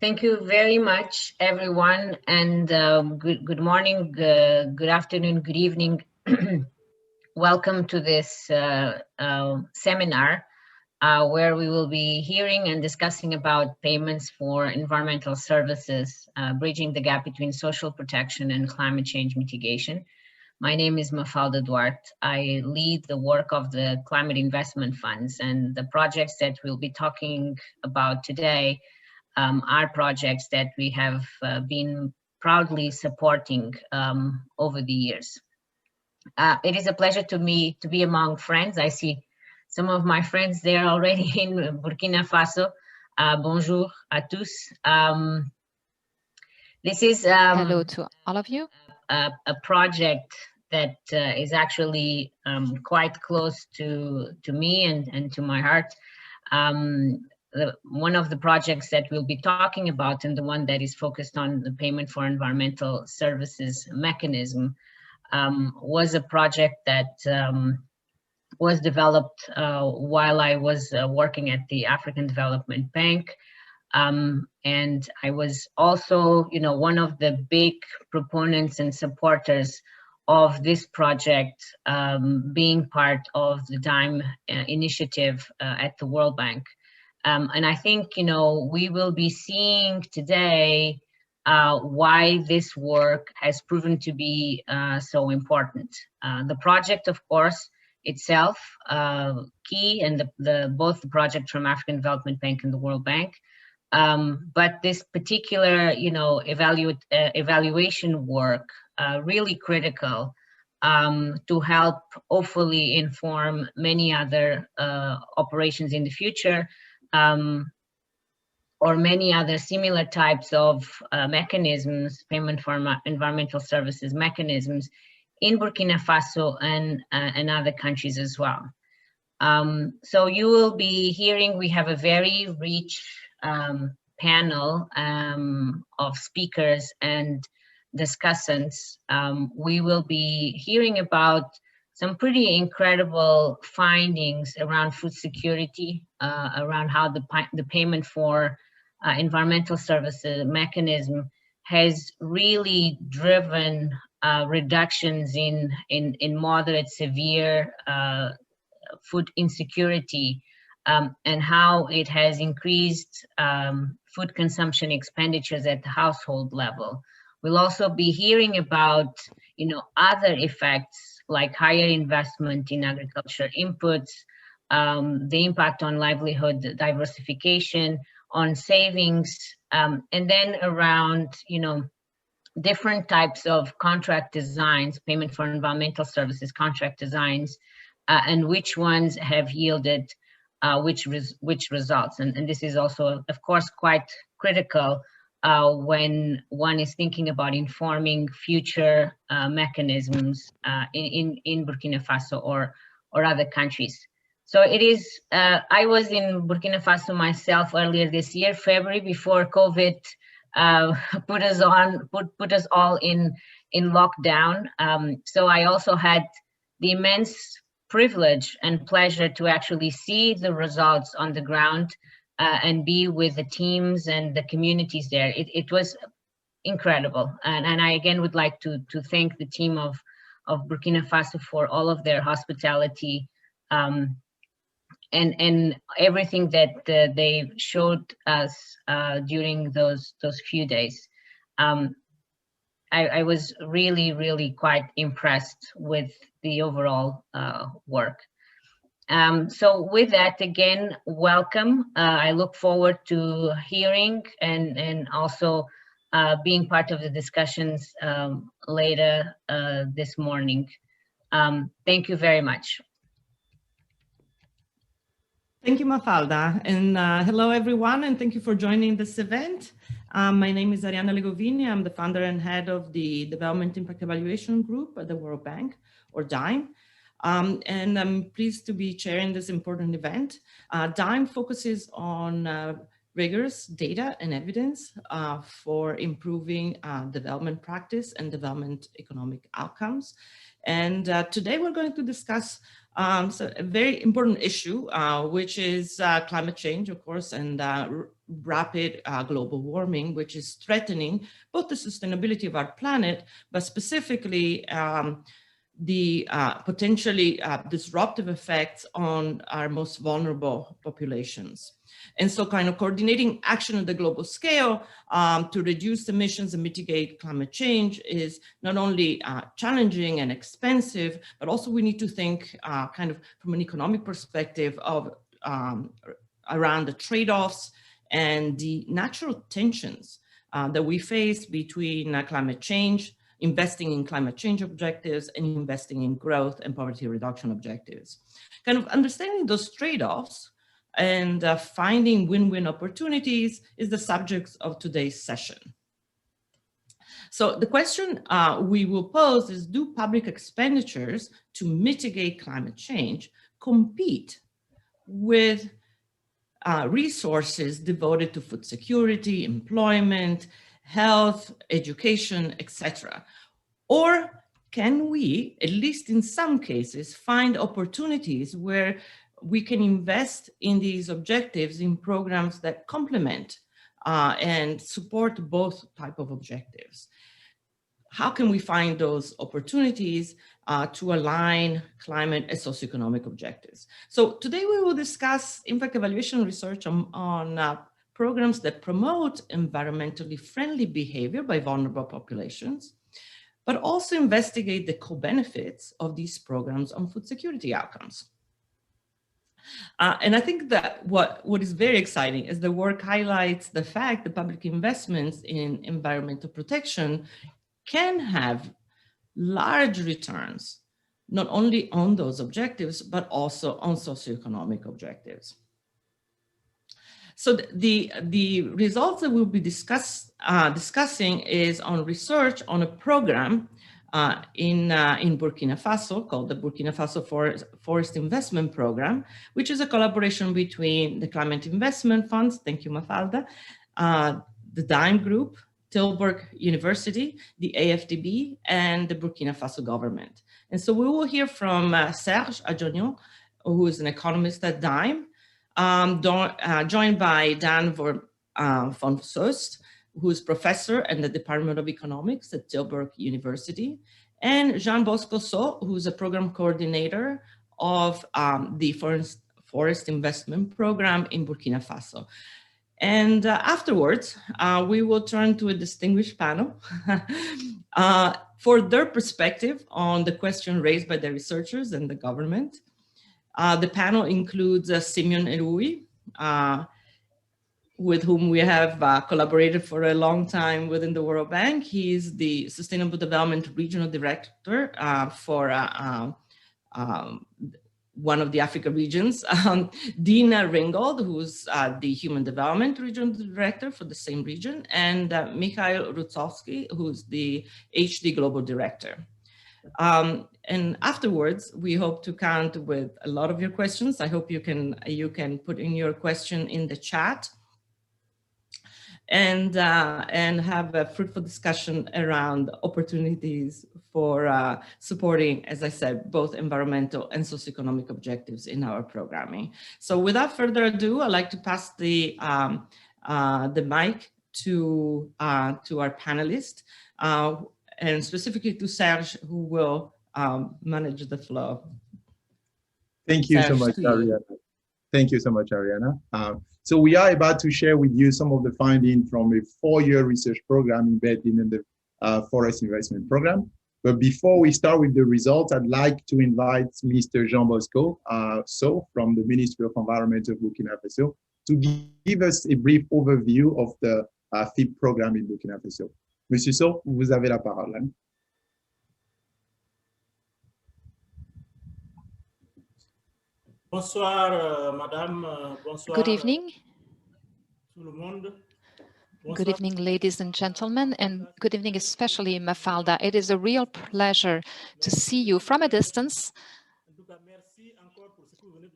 Thank you very much, everyone, and good morning, good afternoon, good evening. Welcome to this seminar where we will be hearing and discussing about payments for environmental services, bridging the gap between social protection and climate change mitigation. My name is Mafalda Duarte. I lead the work of the climate investment funds, and the projects that we'll be talking about today are projects that we have been proudly supporting over the years. It is a pleasure to me to be among friends. I see some of my friends there already in Burkina Faso. Bonjour à tous. This is hello to all of you. A project that is actually quite close to me and to my heart. One of the projects that we'll be talking about, and the one that is focused on the payment for environmental services mechanism, was a project that was developed while I was working at the African Development Bank. And I was also, one of the big proponents and supporters of this project, being part of the DIME initiative at the World Bank. And I think, we will be seeing today why this work has proven to be so important. The project, of course, itself, key, and both the project from African Development Bank and the World Bank. But this particular, evaluation work, really critical to help hopefully inform many other operations in the future, or many other similar types of mechanisms, payment for environmental services mechanisms in Burkina Faso and other countries as well. So you will be hearing, we have a very rich panel of speakers and discussants. We will be hearing about some pretty incredible findings around food security, around how the payment for environmental services mechanism has really driven reductions in moderate, severe food insecurity, and how it has increased food consumption expenditures at the household level. We'll also be hearing about, other effects like higher investment in agriculture inputs, the impact on livelihood diversification, on savings, and then around, different types of contract designs, payment for environmental services contract designs, and which ones have yielded which results. And this is also, of course, quite critical when one is thinking about informing future mechanisms in Burkina Faso or other countries. So it is, I was in Burkina Faso myself earlier this year, February, before COVID put us all in lockdown. So I also had the immense privilege and pleasure to actually see the results on the ground and be with the teams and the communities there. It was incredible. And I again would like to thank the team of Burkina Faso for all of their hospitality and everything that they showed us during those few days. I was really, really quite impressed with the overall work. So with that, again, welcome. I look forward to hearing and also being part of the discussions later this morning. Thank you very much. Thank you, Mafalda. And hello, everyone, and thank you for joining this event. My name is Arianna Legovini. I'm the founder and head of the Development Impact Evaluation Group at the World Bank, or DIME. And I'm pleased to be chairing this important event. DIME focuses on rigorous data and evidence for improving development practice and development economic outcomes. And today we're going to discuss so a very important issue, which is climate change, of course, and rapid global warming, which is threatening both the sustainability of our planet, but specifically the potentially disruptive effects on our most vulnerable populations. And so kind of coordinating action at the global scale to reduce emissions and mitigate climate change is not only challenging and expensive, but also we need to think kind of from an economic perspective of around the trade-offs and the natural tensions that we face between climate change, investing in climate change objectives, and investing in growth and poverty reduction objectives. Kind of understanding those trade-offs and finding win-win opportunities is the subject of today's session. So the question we will pose is, do public expenditures to mitigate climate change compete with resources devoted to food security, employment, health, education, etc.? Or can we, at least in some cases, find opportunities where we can invest in these objectives in programs that complement and support both type of objectives? How can we find those opportunities to align climate and socioeconomic objectives? So today we will discuss impact evaluation research on programs that promote environmentally friendly behavior by vulnerable populations, but also investigate the co-benefits of these programs on food security outcomes. And I think that what is very exciting is the work highlights the fact that public investments in environmental protection can have large returns, not only on those objectives, but also on socioeconomic objectives. So the results that we'll be discussing is on research on a program in Burkina Faso called the Burkina Faso Forest Investment Program, which is a collaboration between the Climate Investment Funds, thank you Mafalda, the DIME Group, Tilburg University, the AFDB, and the Burkina Faso government. And so we will hear from Serge Adjonian, who is an economist at DIME, joined by Dan von Soest, who is professor in the Department of Economics at Tilburg University, and Jean Bosco So, who is a program coordinator of the Forest Investment Program in Burkina Faso. And afterwards, we will turn to a distinguished panel for their perspective on the question raised by the researchers and the government. The panel includes Simeon Erui, with whom we have collaborated for a long time within the World Bank. He is the Sustainable Development Regional Director for one of the Africa regions, Dina Ringgold, who's the Human Development Regional Director for the same region, and Mikhail Rutsovsky, who's the HD Global Director. And afterwards, we hope to count with a lot of your questions. I hope you can put in your question in the chat and have a fruitful discussion around opportunities for supporting, as I said, both environmental and socioeconomic objectives in our programming. So without further ado, I'd like to pass the mic to our panelists, and specifically to Serge, who will manage the flow. Thank you so much, Ariana. Thank you so much, Ariana. So we are about to share with you some of the findings from a 4-year research program embedded in the Forest Investment Program. But before we start with the results, I'd like to invite Mr. Jean Bosco So from the Ministry of Environment of Burkina Faso to give us a brief overview of the FIP program in Burkina Faso. Monsieur So, vous avez la parole. Hein? Bonsoir, madame. Bonsoir. Good evening. Tout le monde. Good evening, ladies and gentlemen, and good evening, especially Mafalda. It is a real pleasure to see you from a distance.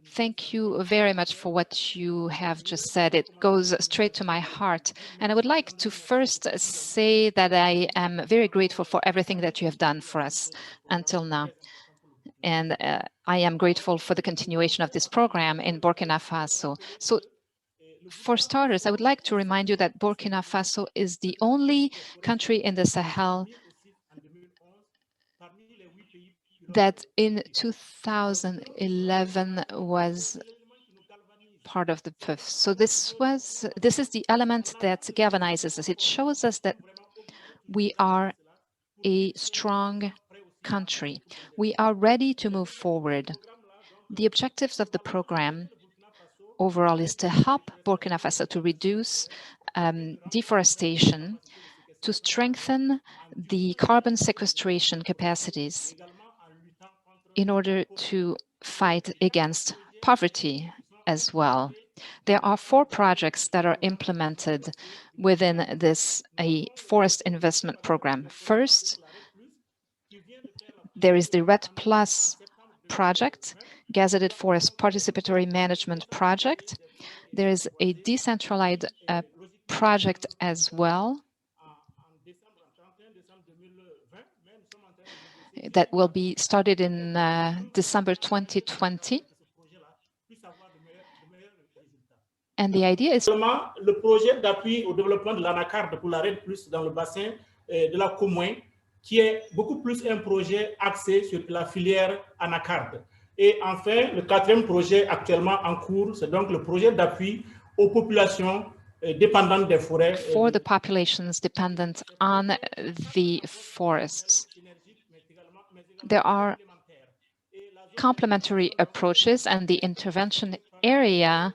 Thank you very much for what you have just said. It goes straight to my heart. And I would like to first say that I am very grateful for everything that you have done for us until now. And I am grateful for the continuation of this program in Burkina Faso. So For starters, I would like to remind you that Burkina Faso is the only country in the Sahel that in 2011 was part of the PES. So this is the element that galvanizes us. It shows us that we are a strong country. We are ready to move forward. The objectives of the program overall is to help Burkina Faso to reduce deforestation, to strengthen the carbon sequestration capacities in order to fight against poverty as well. There are 4 projects that are implemented within this forest investment program. First, there is the RED Plus project, Gazetted Forest Participatory Management Project. There is a decentralized project as well that will be started in December 2020. And the idea is le projet d'appui au développement de l'anacarde pour la RED Plus dans le bassin de la Comouin, qui est beaucoup plus un projet axé sur la filière anacarde. Et enfin, le 4e projet actuellement en cours, c'est donc le projet d'appui aux populations dépendantes des forêts. For the populations dependent on the forests. There are complementary approaches, and the intervention area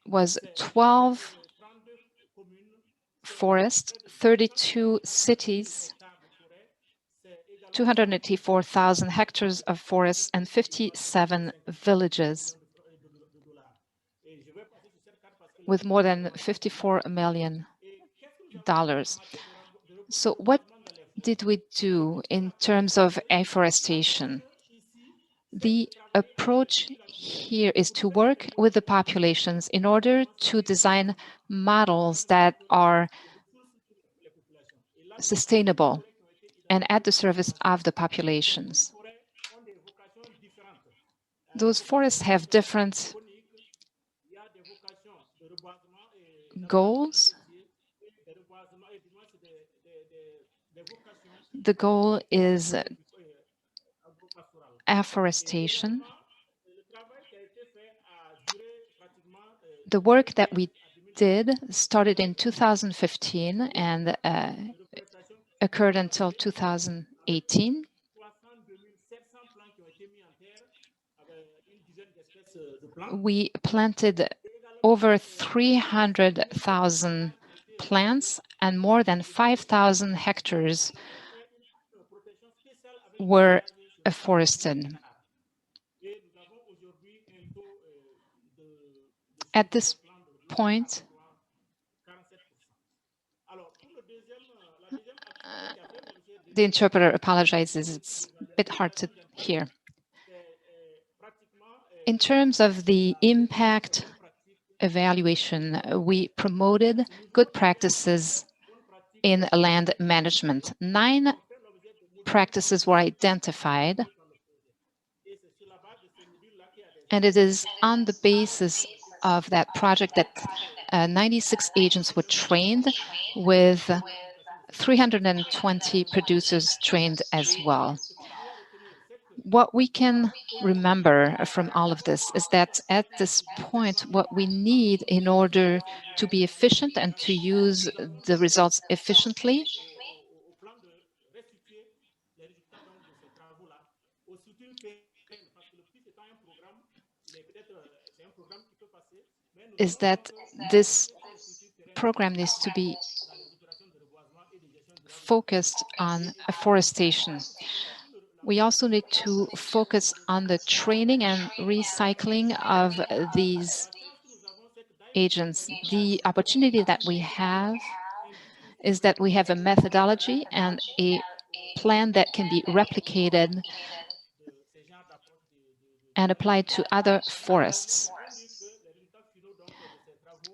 was 12 forests, 32 cities, 284,000 hectares of forests, and 57 villages with more than $54 million. So what did we do in terms of afforestation? The approach here is to work with the populations in order to design models that are sustainable and at the service of the populations. Those forests have different goals. The goal is afforestation. The work that we did started in 2015 and occurred until 2018. We planted over 300,000 plants and more than 5,000 hectares were afforested. At this point, the interpreter apologizes, it's a bit hard to hear. In terms of the impact evaluation, we promoted good practices in land management. 9 practices were identified, and it is on the basis of that project that 96 agents were trained, with 320 producers trained as well. What we can remember from all of this is that at this point, what we need in order to be efficient and to use the results efficiently is that this program needs to be focused on afforestation. We also need to focus on the training and recycling of these agents. The opportunity that we have is that we have a methodology and a plan that can be replicated and applied to other forests.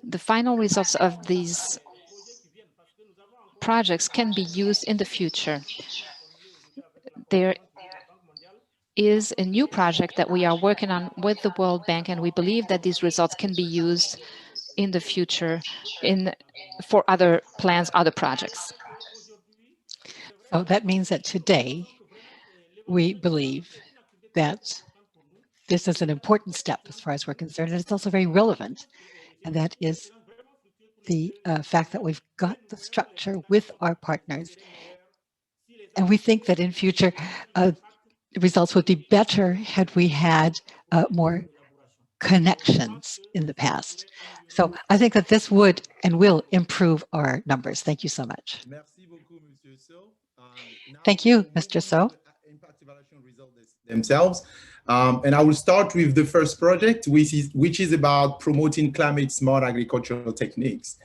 The final results of these projects can be used in the future. There is a new project that we are working on with the World Bank, and we believe that these results can be used in the future for other plans, other projects. So that means that today we believe that this is an important step as far as we're concerned, and it's also very relevant. And that is the fact that we've got the structure with our partners. And we think that in future, results would be better had we had more connections in the past. So I think that this would and will improve our numbers. Thank you so much. Thank you, Mr. So. Impact evaluation results themselves. And I will start with the first project, which is about promoting climate smart agricultural techniques.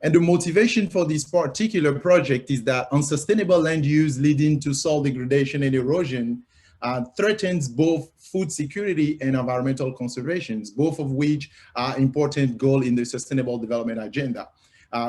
And the motivation for this particular project is that unsustainable land use leading to soil degradation and erosion threatens both food security and environmental conservation, both of which are important goals in the Sustainable Development Agenda.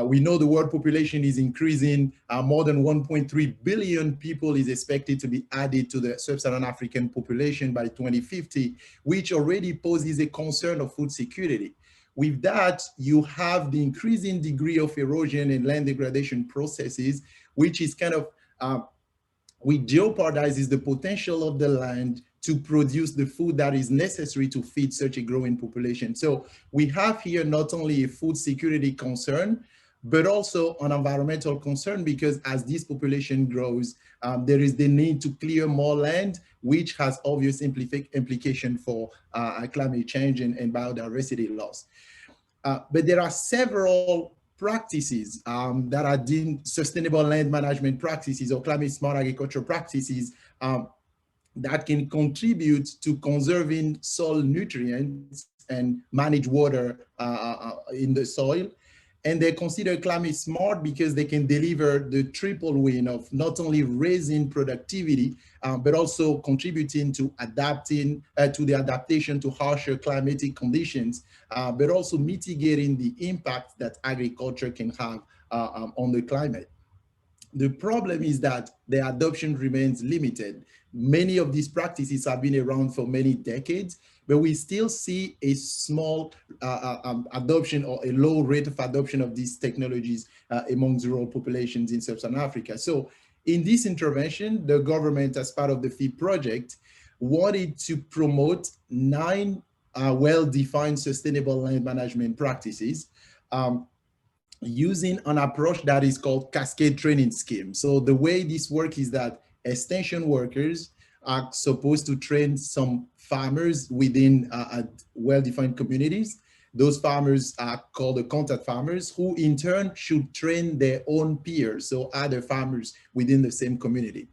We know the world population is increasing. More than 1.3 billion people is expected to be added to the sub-Saharan African population by 2050, which already poses a concern of food security. With that, you have the increasing degree of erosion and land degradation processes, which is kind of, which jeopardizes the potential of the land to produce the food that is necessary to feed such a growing population. So we have here not only a food security concern, but also an environmental concern, because as this population grows, there is the need to clear more land, which has obvious implication for climate change and biodiversity loss. But there are several practices that are deemed sustainable land management practices or climate smart agriculture practices that can contribute to conserving soil nutrients and manage water in the soil. And they're considered climate smart because they can deliver the triple win of not only raising productivity, but also contributing to adapting to the adaptation to harsher climatic conditions, but also mitigating the impact that agriculture can have on the climate. The problem is that the adoption remains limited. Many of these practices have been around for many decades, but we still see a small adoption or a low rate of adoption of these technologies among rural populations in sub-Saharan Africa. So in this intervention, the government, as part of the FEED project, wanted to promote 9 well-defined sustainable land management practices using an approach that is called cascade training scheme. So the way this works is that extension workers are supposed to train some farmers within well-defined communities. Those farmers are called the contact farmers, who in turn should train their own peers, so other farmers within the same community.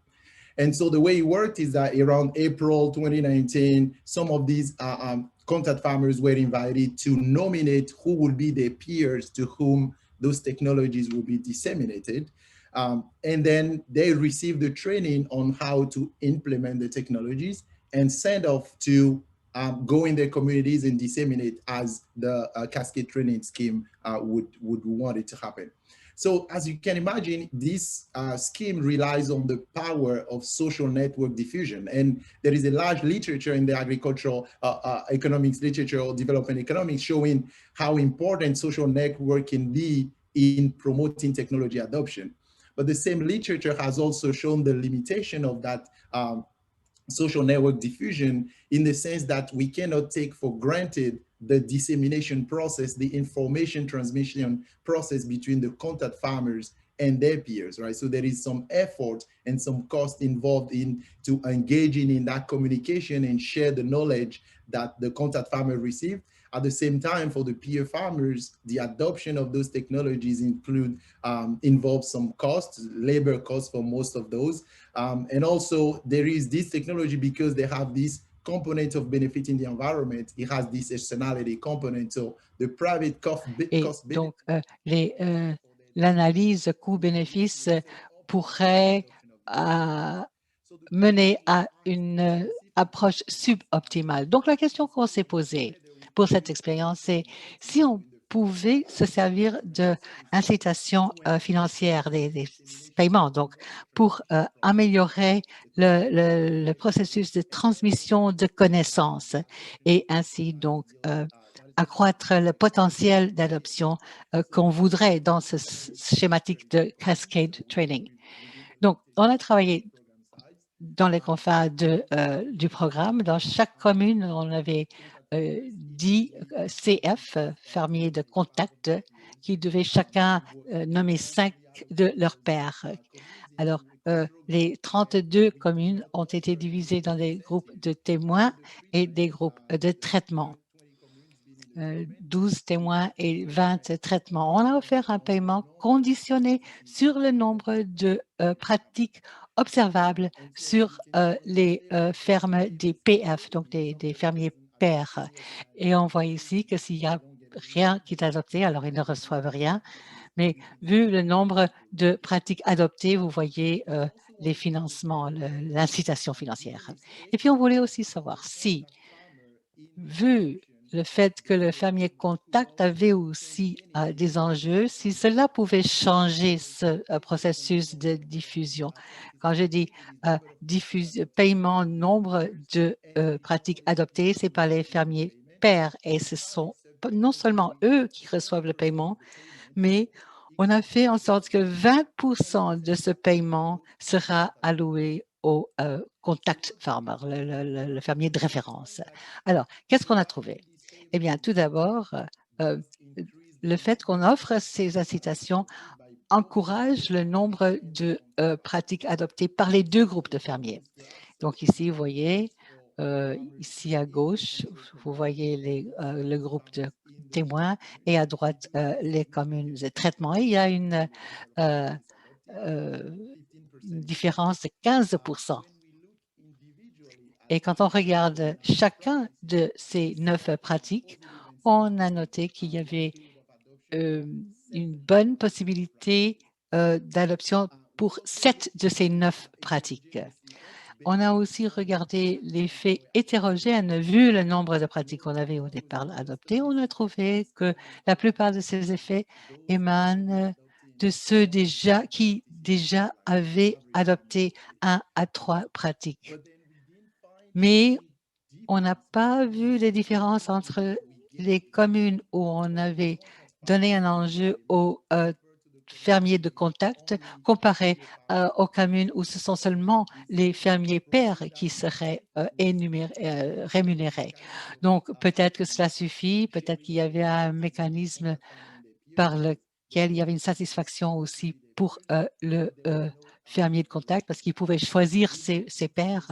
And so the way it worked is that around April 2019, some of these contact farmers were invited to nominate who will be their peers to whom those technologies will be disseminated. And then they receive the training on how to implement the technologies and send off to go in their communities and disseminate as the cascade training scheme would want it to happen. So as you can imagine, this scheme relies on the power of social network diffusion. And there is a large literature in the agricultural economics literature or development economics showing how important social network can be in promoting technology adoption. But the same literature has also shown the limitation of that social network diffusion, in the sense that we cannot take for granted the dissemination process, the information transmission process between the contact farmers and their peers, right? So there is some effort and some cost involved to engaging in that communication and share the knowledge that the contact farmer received. At the same time, for the peer farmers, the adoption of those technologies involves some costs, labor costs for most of those. And also there is this technology, because they have this component of benefiting the environment, it has this externality component. So the private cost donc, l'analyse coût-bénéfice pourrait mener à une approche suboptimale. Donc la question qu'on s'est posée pour cette expérience, c'est si on pouvaient se servir d'incitations financières, des paiements, donc pour améliorer le processus de transmission de connaissances et ainsi donc accroître le potentiel d'adoption qu'on voudrait dans ce schématique de cascade training. Donc, on a travaillé dans les confins du programme. Dans chaque commune, on avait 10 CF, fermiers de contact, qui devaient chacun nommer 5 de leurs pairs. Alors, les 32 communes ont été divisées dans des groupes de témoins et des groupes de traitement. 12 témoins et 20 traitements. On a offert un paiement conditionné sur le nombre de pratiques observables sur les fermes des PF, donc des fermiers pairs. Et on voit ici que s'il n'y a rien qui est adopté, alors ils ne reçoivent rien. Mais vu le nombre de pratiques adoptées, vous voyez les financements, l'incitation financière. Et puis, on voulait aussi savoir si, vu le fait que le fermier contact avait aussi des enjeux, si cela pouvait changer ce processus de diffusion. Quand je dis paiement, nombre de pratiques adoptées, c'est par les fermiers pairs et ce sont non seulement eux qui reçoivent le paiement, mais on a fait en sorte que 20% de ce paiement sera alloué au contact farmer, le fermier de référence. Alors, qu'est-ce qu'on a trouvé? Eh bien, tout d'abord, le fait qu'on offre ces incitations encourage le nombre de pratiques adoptées par les deux groupes de fermiers. Donc ici, vous voyez, ici à gauche, vous voyez le groupe de témoins et à droite, les communes de traitement. Et il y a une différence de 15%. Et quand on regarde chacun de ces 9 pratiques, on a noté qu'il y avait une bonne possibilité d'adoption pour 7 de ces 9 pratiques. On a aussi regardé l'effet hétérogène, vu le nombre de pratiques qu'on avait au départ adoptées. On a trouvé que la plupart de ces effets émanent de ceux qui déjà avaient adopté 1 à 3 pratiques. Mais on n'a pas vu les différences entre les communes où on avait donné un enjeu aux fermiers de contact comparé aux communes où ce sont seulement les fermiers pairs qui seraient rémunérés. Donc, peut-être que cela suffit, peut-être qu'il y avait un mécanisme par lequel il y avait une satisfaction aussi pour le fermier de contact parce qu'il pouvait choisir ses pairs,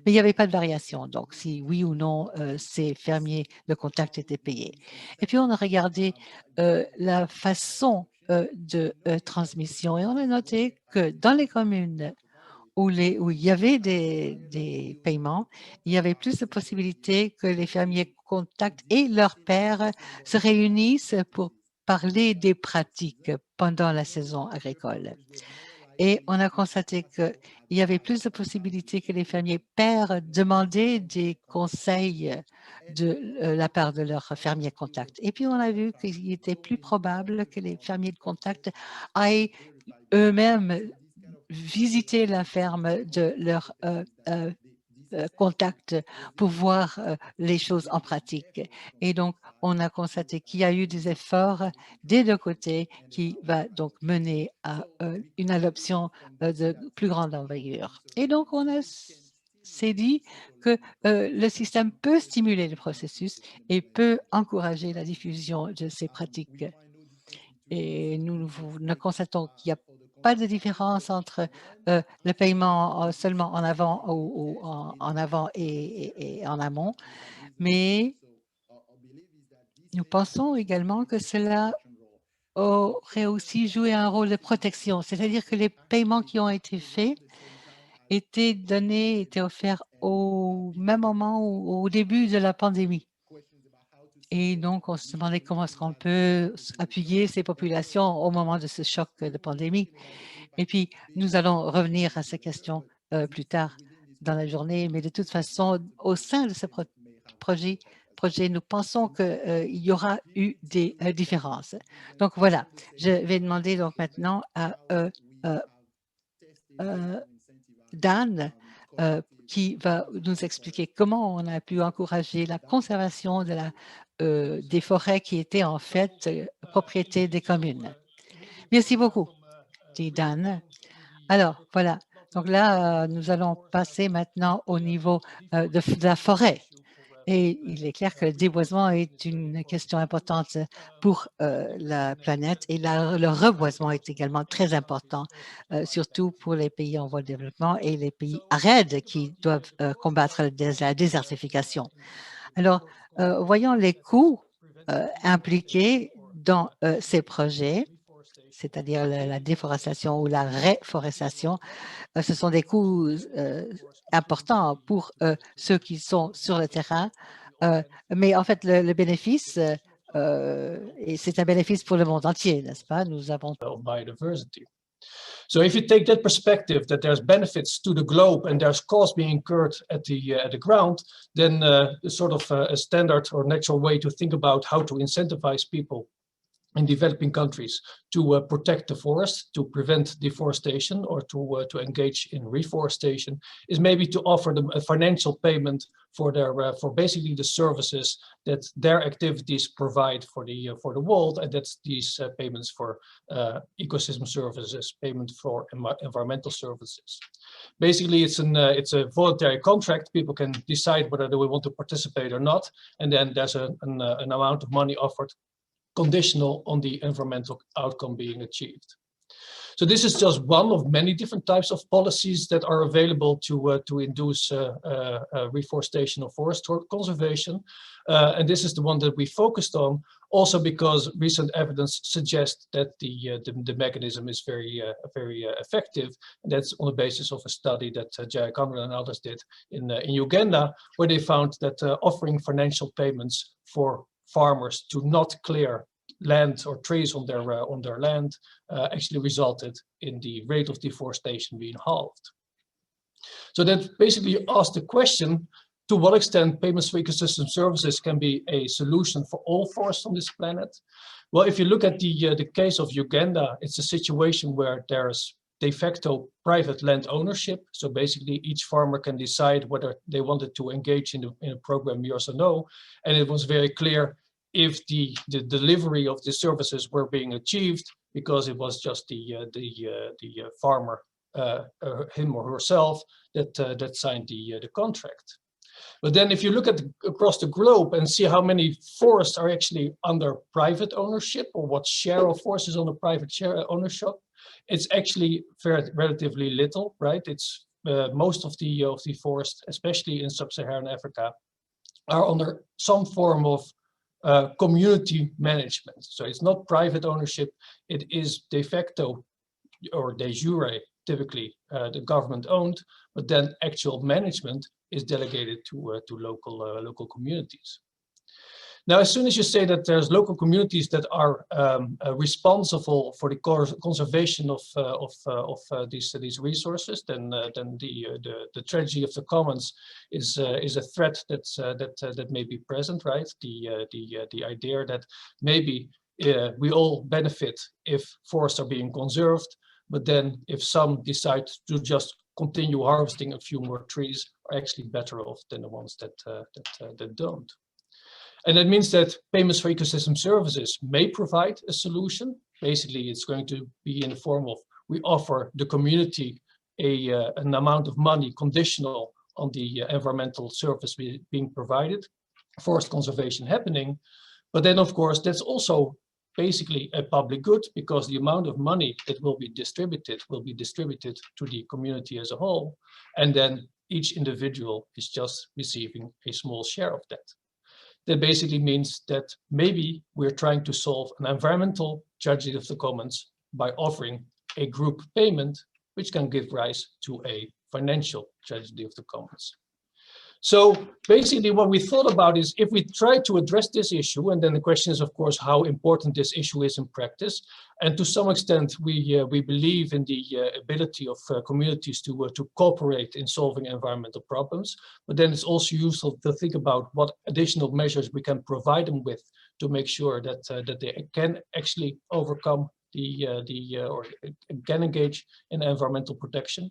mais il n'y avait pas de variation. Donc, si oui ou non, ces fermiers de contact étaient payés. Et puis, on a regardé la façon de transmission et on a noté que dans les communes où il y avait des paiements, il y avait plus de possibilités que les fermiers contact et leurs pairs se réunissent pour parler des pratiques pendant la saison agricole. Et on a constaté qu'il y avait plus de possibilités que les fermiers pairs demandaient des conseils de la part de leurs fermiers contact. Et puis, on a vu qu'il était plus probable que les fermiers de contact aillent eux-mêmes visiter la ferme de leur contact pour voir les choses en pratique. Et donc, on a constaté qu'il y a eu des efforts des deux côtés qui va donc mener à une adoption de plus grande envergure. Et donc, on s'est dit que le système peut stimuler le processus et peut encourager la diffusion de ces pratiques. Et nous ne constatons qu'il n'y a pas de différence entre le paiement seulement en avant ou en avant et en amont, mais nous pensons également que cela aurait aussi joué un rôle de protection, c'est-à-dire que les paiements qui ont été faits étaient offerts au même moment au début de la pandémie. Et donc, on se demandait comment est-ce qu'on peut appuyer ces populations au moment de ce choc de pandémie. Et puis, nous allons revenir à ces questions plus tard dans la journée, mais de toute façon, au sein de ce projet, projet, nous pensons qu'il y aura eu des différences. Donc voilà, je vais demander donc maintenant à Dan qui va nous expliquer comment on a pu encourager la conservation de des forêts qui étaient en fait propriété des communes. Merci beaucoup, dit Dan. Alors, voilà. Donc là, nous allons passer maintenant au niveau de la forêt. Et il est clair que le déboisement est une question importante pour la planète et le reboisement est également très important, surtout pour les pays en voie de développement et les pays arides qui doivent combattre la désertification. Alors, voyons les coûts impliqués dans ces projets, c'est-à-dire la déforestation ou la réforestation. Ce sont des coûts importants pour ceux qui sont sur le terrain, mais en fait, le bénéfice, et c'est un bénéfice pour le monde entier, n'est-ce pas? Nous avons biodiversity. So if you take that perspective that there's benefits to the globe and there's costs being incurred at the ground, then sort of a standard or natural way to think about how to incentivize people in developing countries to protect the forest, to prevent deforestation, or to engage in reforestation, is maybe to offer them a financial payment for their for basically the services that their activities provide for the world, and that's these payments for ecosystem services, payment for environmental services. Basically, it's a voluntary contract. People can decide whether they want to participate or not, and then there's an amount of money offered, conditional on the environmental outcome being achieved. So this is just one of many different types of policies that are available to induce reforestation or forest conservation. And this is the one that we focused on, also because recent evidence suggests that the mechanism is very effective. And that's on the basis of a study that Jaya Conrad and others did in Uganda, where they found that offering financial payments for farmers to not clear land or trees on their land actually resulted in the rate of deforestation being halved. So that basically asked the question, to what extent payments for ecosystem services can be a solution for all forests on this planet? Well, if you look at the case of Uganda, it's a situation where there's de facto private land ownership. So basically each farmer can decide whether they wanted to engage in a program, yes or no. And it was very clear if the delivery of the services were being achieved, because it was just the farmer, him or herself, that signed the contract. But then if you look at across the globe and see how many forests are actually under private ownership, or what share of forests is under private ownership, it's actually relatively little, right? It's most of the forest, especially in sub-Saharan Africa, are under some form of community management. So it's not private ownership, it is de facto or de jure, typically the government owned, but then actual management is delegated to local communities. Now, as soon as you say that there's local communities that are responsible for the conservation of these resources, then the tragedy of the commons is a threat that may be present, right? The idea that maybe we all benefit if forests are being conserved, but then if some decide to just continue harvesting a few more trees, are actually better off than the ones that don't. And that means that payments for ecosystem services may provide a solution. Basically, it's going to be in the form of, we offer the community an amount of money conditional on the environmental service being provided, forest conservation happening. But then, of course, that's also basically a public good, because the amount of money that will be distributed to the community as a whole. And then each individual is just receiving a small share of that. That basically means that maybe we're trying to solve an environmental tragedy of the commons by offering a group payment, which can give rise to a financial tragedy of the commons. So basically what we thought about is if we try to address this issue, and then the question is, of course, how important this issue is in practice. And to some extent, we believe in the ability of communities to cooperate in solving environmental problems. But then it's also useful to think about what additional measures we can provide them with to make sure that that they can actually overcome or can engage in environmental protection.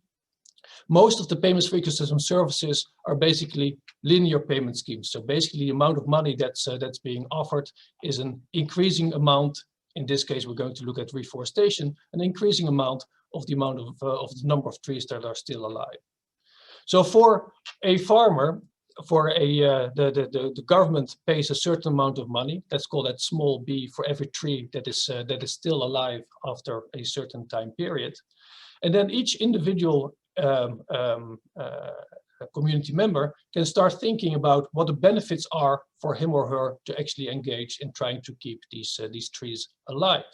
Most of the payments for ecosystem services are basically linear payment schemes. So basically the amount of money that's being offered is an increasing amount. In this case, we're going to look at reforestation, an increasing amount of the the number of trees that are still alive. So for a farmer, the government pays a certain amount of money. Let's call that small b for every tree that is still alive after a certain time period. And then each individual community member can start thinking about what the benefits are for him or her to actually engage in trying to keep these trees alive.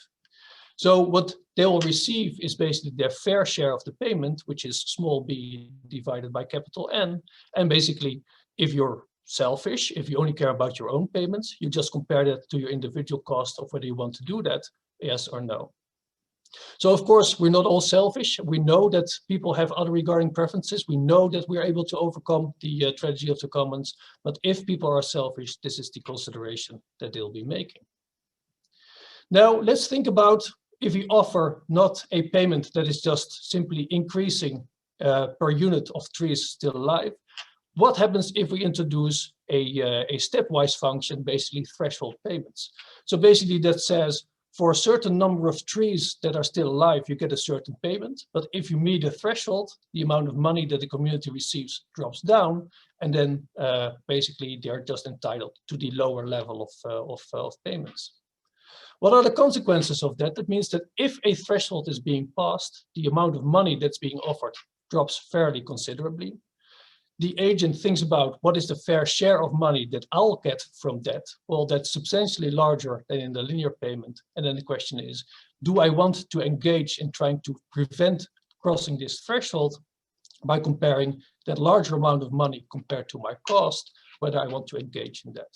So what they will receive is basically their fair share of the payment, which is small b divided by capital N. And basically, if you're selfish, if you only care about your own payments, you just compare that to your individual cost of whether you want to do that, yes or no. So of course, we're not all selfish. We know that people have other regarding preferences. We know that we're able to overcome the tragedy of the commons. But if people are selfish, this is the consideration that they'll be making. Now, let's think about if we offer not a payment that is just simply increasing per unit of trees still alive. What happens if we introduce a stepwise function, basically threshold payments? So basically that says, for a certain number of trees that are still alive, you get a certain payment. But if you meet a threshold, the amount of money that the community receives drops down. And then basically they're just entitled to the lower level of payments. What are the consequences of that? That means that if a threshold is being passed, the amount of money that's being offered drops fairly considerably. The agent thinks about what is the fair share of money that I'll get from that. Well, that's substantially larger than in the linear payment. And then the question is, do I want to engage in trying to prevent crossing this threshold by comparing that larger amount of money compared to my cost, whether I want to engage in that?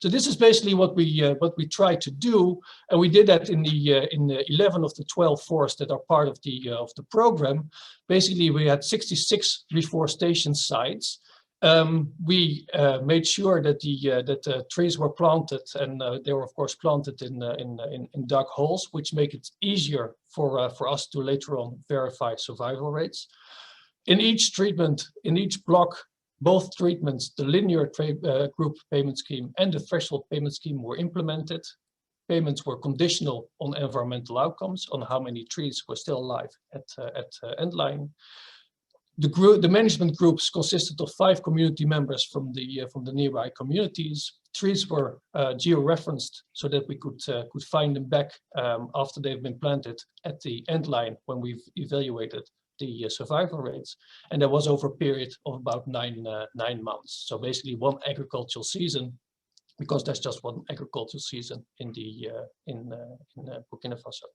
So this is basically what we try to do, and we did that in the 11 of the 12 forests that are part of the program. Basically, we had 66 reforestation sites. We made sure that the trees were planted, and they were of course planted in dug holes, which make it easier for us to later on verify survival rates. In each treatment, in each block, both treatments, the linear group payment scheme and the threshold payment scheme, were implemented. Payments were conditional on environmental outcomes, on how many trees were still alive at end line. The management groups consisted of 5 community members from the nearby communities. Trees were geo-referenced so that we could find them back after they've been planted at the end line when we've evaluated the survival rates, and that was over a period of about 9 months. So basically 1 agricultural season, because there's just 1 agricultural season in Burkina Faso.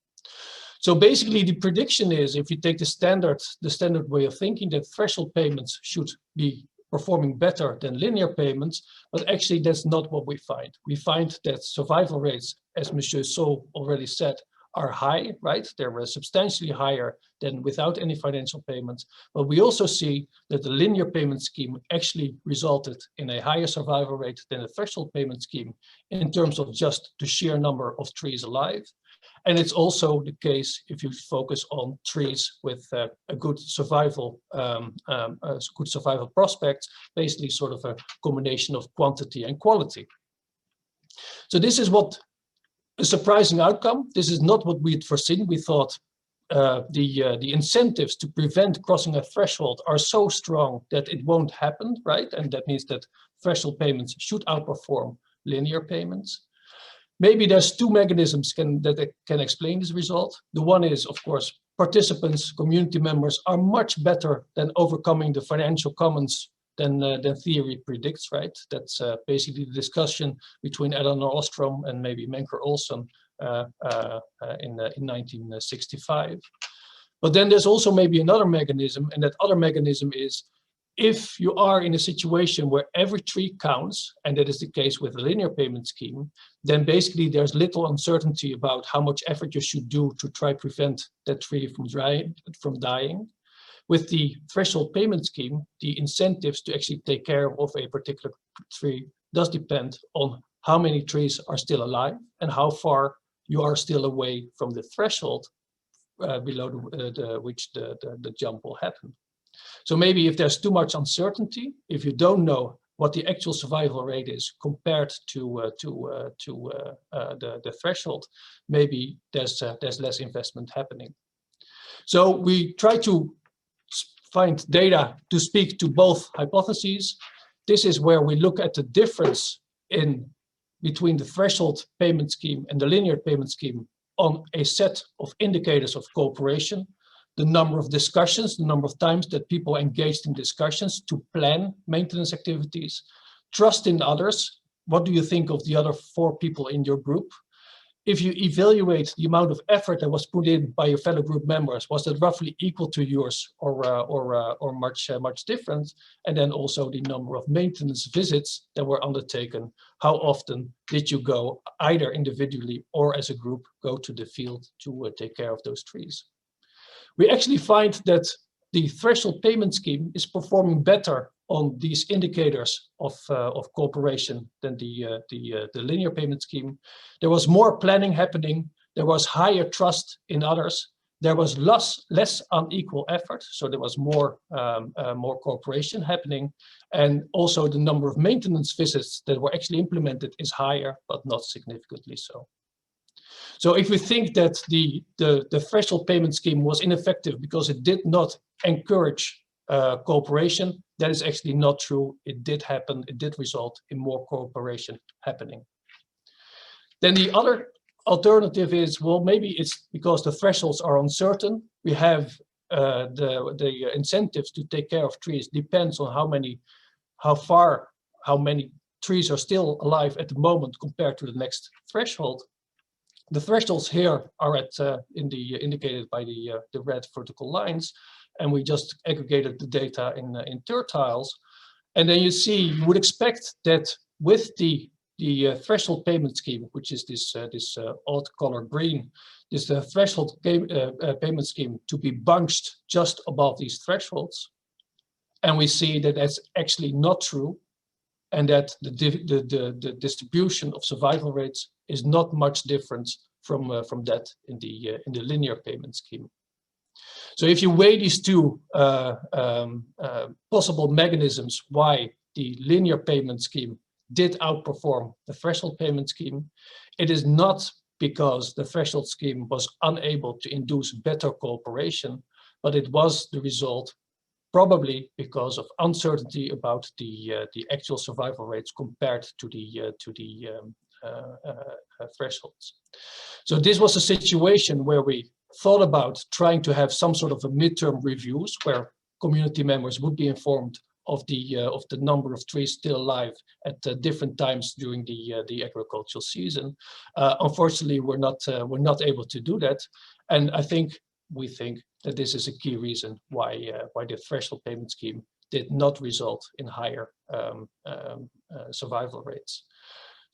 So basically the prediction is, if you take the standard way of thinking, that threshold payments should be performing better than linear payments, but actually that's not what we find. We find that survival rates, as Monsieur So already said, are high, right? They're substantially higher than without any financial payments. But we also see that the linear payment scheme actually resulted in a higher survival rate than the threshold payment scheme in terms of just the sheer number of trees alive. And it's also the case if you focus on trees with a good survival prospects, basically sort of a combination of quantity and quality. So this is what a surprising outcome. This is not what we had foreseen. We thought the incentives to prevent crossing a threshold are so strong that it won't happen, right? And that means that threshold payments should outperform linear payments. Maybe there's 2 mechanisms that can explain this result. The one is, of course, participants, community members are much better than overcoming the financial commons than theory predicts, right? That's basically the discussion between Eleanor Ostrom and maybe Menker Olson in 1965. But then there's also maybe another mechanism, and that other mechanism is if you are in a situation where every tree counts, and that is the case with a linear payment scheme, then basically there's little uncertainty about how much effort you should do to try to prevent that tree from dying. With the threshold payment scheme, the incentives to actually take care of a particular tree does depend on how many trees are still alive and how far you are still away from the threshold below which the jump will happen. So maybe if there's too much uncertainty, if you don't know what the actual survival rate is compared to the threshold, maybe there's less investment happening. So we try to find data to speak to both hypotheses. This is where we look at the difference between the threshold payment scheme and the linear payment scheme on a set of indicators of cooperation, the number of discussions, the number of times that people engaged in discussions to plan maintenance activities, trust in others. What do you think of the other 4 people in your group? If you evaluate the amount of effort that was put in by your fellow group members, was that roughly equal to yours or much different? And then also the number of maintenance visits that were undertaken. How often did you go, either individually or as a group, go to the field to take care of those trees? We actually find that the threshold payment scheme is performing better on these indicators of cooperation than the linear payment scheme. There was more planning happening. There was higher trust in others. There was less unequal effort, so there was more cooperation happening, and also the number of maintenance visits that were actually implemented is higher, but not significantly so. So if we think that the threshold payment scheme was ineffective because it did not encourage cooperation, that is actually not true. It did happen. It did result in more cooperation happening. Then the other alternative is, well, maybe it's because the thresholds are uncertain. We have the incentives to take care of trees depends on how many trees are still alive at the moment compared to the next threshold. The thresholds here are indicated by the red vertical lines, and we just aggregated the data in tertiles. And then you would expect that with the threshold payment scheme, which is this odd color green, is the threshold payment scheme to be bunched just above these thresholds. And we see that that's actually not true, and that the distribution of survival rates is not much different from that in the linear payment scheme. So if you weigh these two possible mechanisms why the linear payment scheme did outperform the threshold payment scheme, it is not because the threshold scheme was unable to induce better cooperation, but it was the result probably because of uncertainty about the actual survival rates compared to the thresholds. So this was a situation where we thought about trying to have some sort of a midterm reviews where community members would be informed of the number of trees still alive at different times during the agricultural season. Unfortunately, we're not able to do that, and we think that this is a key reason why the threshold payment scheme did not result in higher survival rates.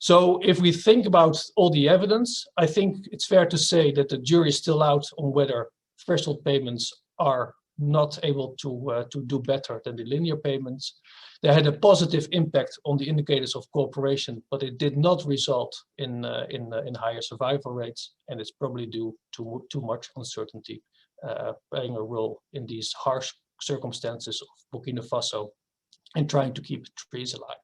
So if we think about all the evidence, I think it's fair to say that the jury is still out on whether threshold payments are not able to do better than the linear payments. They had a positive impact on the indicators of cooperation, but it did not result in higher survival rates, and it's probably due to too much uncertainty playing a role in these harsh circumstances of Burkina Faso and trying to keep trees alive.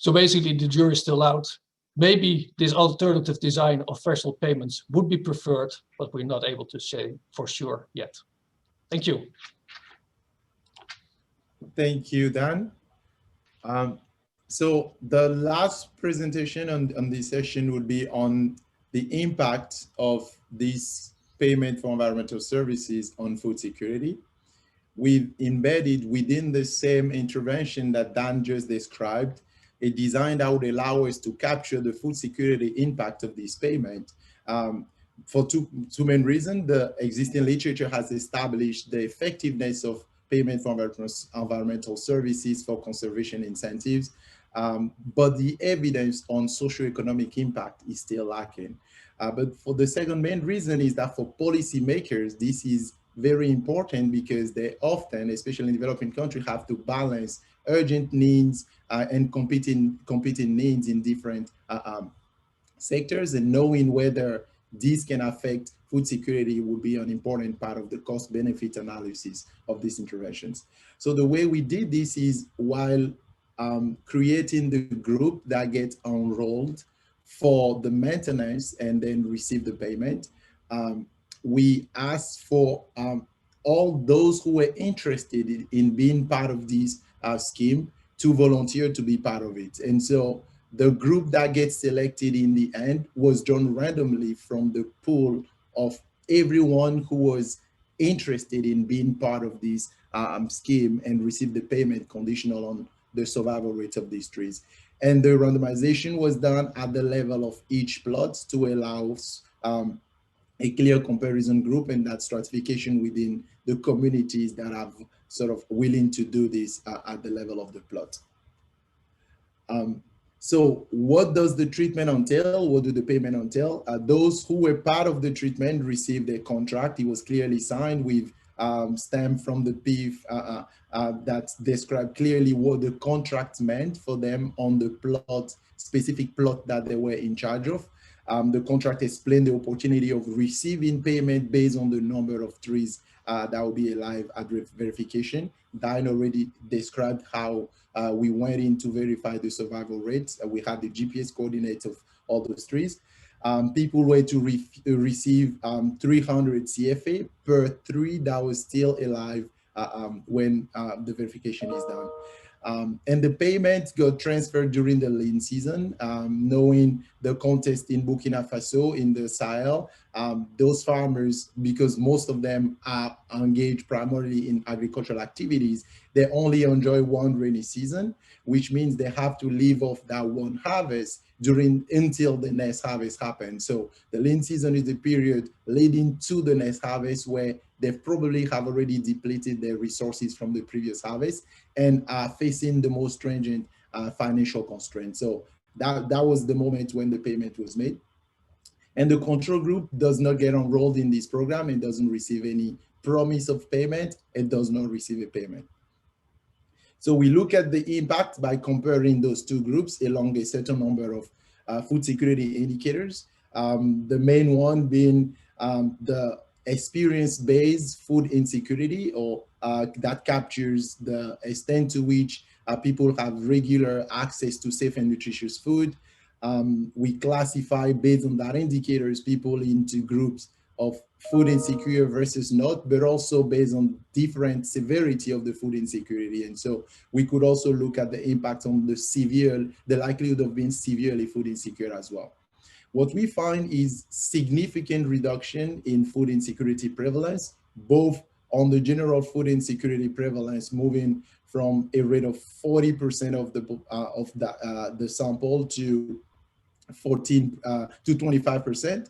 So basically, the jury is still out. Maybe this alternative design of threshold payments would be preferred, but we're not able to say for sure yet. Thank you. Thank you, Dan. So the last presentation on this session would be on the impact of this payment for environmental services on food security. We've embedded within the same intervention that Dan just described a design that would allow us to capture the food security impact of this payment. For two main reasons. The existing literature has established the effectiveness of payment for environmental services, for conservation incentives. But the evidence on socioeconomic impact is still lacking. But for the second main reason is that for policymakers, this is very important because they often, especially in developing countries, have to balance urgent needs and competing needs in different sectors, and knowing whether these can affect food security will be an important part of the cost-benefit analysis of these interventions. So the way we did this is while creating the group that gets enrolled for the maintenance and then receive the payment, we asked for all those who were interested in being part of this scheme to volunteer to be part of it. And so the group that gets selected in the end was drawn randomly from the pool of everyone who was interested in being part of this scheme and receive the payment conditional on the survival rates of these trees. And the randomization was done at the level of each plot to allow a clear comparison group and that stratification within the communities that are sort of willing to do this at the level of the plot. So what does the treatment entail? What do the payment entail? Those who were part of the treatment received a contract. It was clearly signed with stamp from the PES that described clearly what the contract meant for them on the plot, specific plot that they were in charge of. The contract explained the opportunity of receiving payment based on the number of trees that will be alive at verification. Diane already described how we went in to verify the survival rates. We had the GPS coordinates of all those trees. People were to receive 300 CFA per tree that was still alive when the verification is done. And the payment got transferred during the lean season, knowing the context in Burkina Faso, in the Sahel. Those farmers, because most of them are engaged primarily in agricultural activities, they only enjoy one rainy season, which means they have to live off that one harvest until the next harvest happens. So the lean season is the period leading to the next harvest where they probably have already depleted their resources from the previous harvest and are facing the most stringent financial constraints. So that was the moment when the payment was made. And the control group does not get enrolled in this program and doesn't receive any promise of payment and does not receive a payment. So we look at the impact by comparing those two groups along a certain number of food security indicators. The main one being the experience-based food insecurity, or that captures the extent to which people have regular access to safe and nutritious food. We classify based on that indicators people into groups of food insecure versus not, but also based on different severity of the food insecurity. And so we could also look at the impact on the likelihood of being severely food insecure as well. What we find is significant reduction in food insecurity prevalence, both on the general food insecurity prevalence, moving from a rate of 40% of the sample to 25%.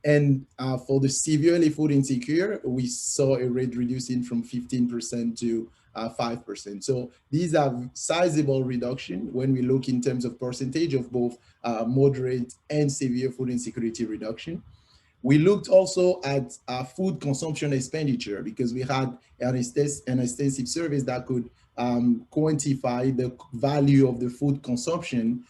And for the severely food insecure, we saw a rate reducing from 15% to 5%. So these are sizable reduction when we look in terms of percentage of both moderate and severe food insecurity reduction. We looked also at food consumption expenditure because we had an extensive surveys that could quantify the value of the food consumption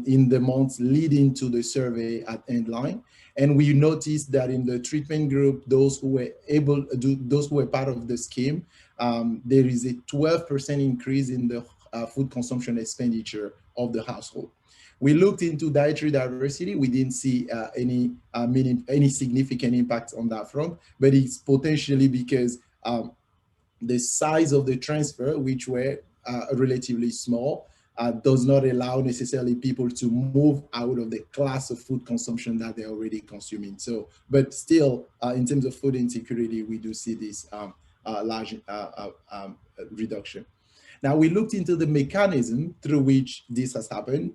in the months leading to the survey at end line. And we noticed that in the treatment group, those who were part of the scheme, there is a 12% increase in the food consumption expenditure of the household. We looked into dietary diversity. We didn't see any significant impact on that front, but it's potentially because the size of the transfer, which were relatively small, does not allow necessarily people to move out of the class of food consumption that they're already consuming. So, but still, in terms of food insecurity, we do see this large reduction. Now, we looked into the mechanism through which this has happened.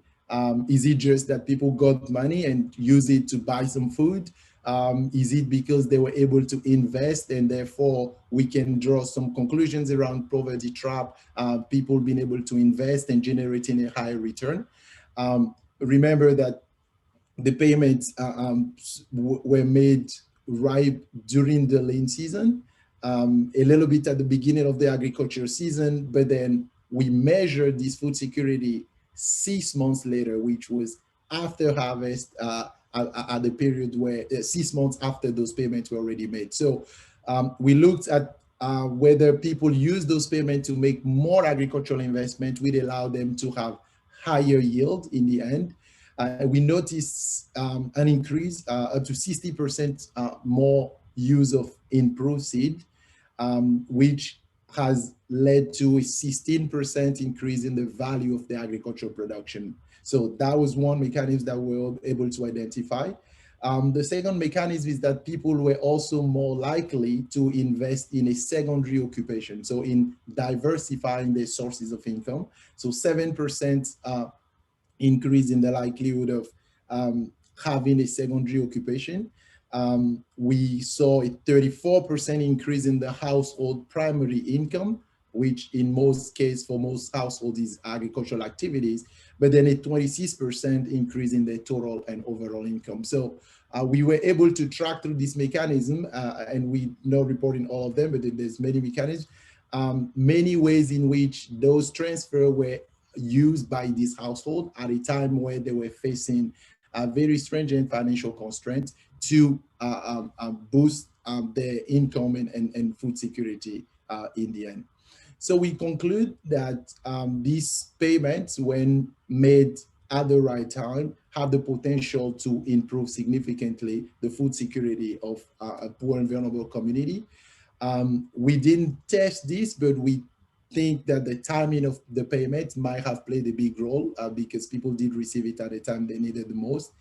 Is it just that people got money and use it to buy some food? Is it because they were able to invest and therefore we can draw some conclusions around poverty trap, people being able to invest and generating a higher return? Remember that the payments were made right during the lean season, a little bit at the beginning of the agriculture season, but then we measured this food security 6 months later, which was after harvest, at the period where 6 months after those payments were already made. So we looked at whether people use those payments to make more agricultural investment, would allow them to have higher yield in the end. We noticed an increase up to 60% more use of improved seed, which has led to a 16% increase in the value of the agricultural production. So that was one mechanism that we were able to identify. The second mechanism is that people were also more likely to invest in a secondary occupation, so in diversifying their sources of income. So 7% increase in the likelihood of having a secondary occupation. We saw a 34% increase in the household primary income, which in most cases for most households is agricultural activities, but then a 26% increase in the total and overall income. So we were able to track through this mechanism, and we not reporting all of them, but there's many mechanisms, many ways in which those transfers were used by this household at a time where they were facing very stringent financial constraints to boost their income and food security in the end. So we conclude that these payments, when made at the right time, have the potential to improve significantly the food security of a poor and vulnerable community. We didn't test this, but we think that the timing of the payment might have played a big role because people did receive it at the time they needed the most.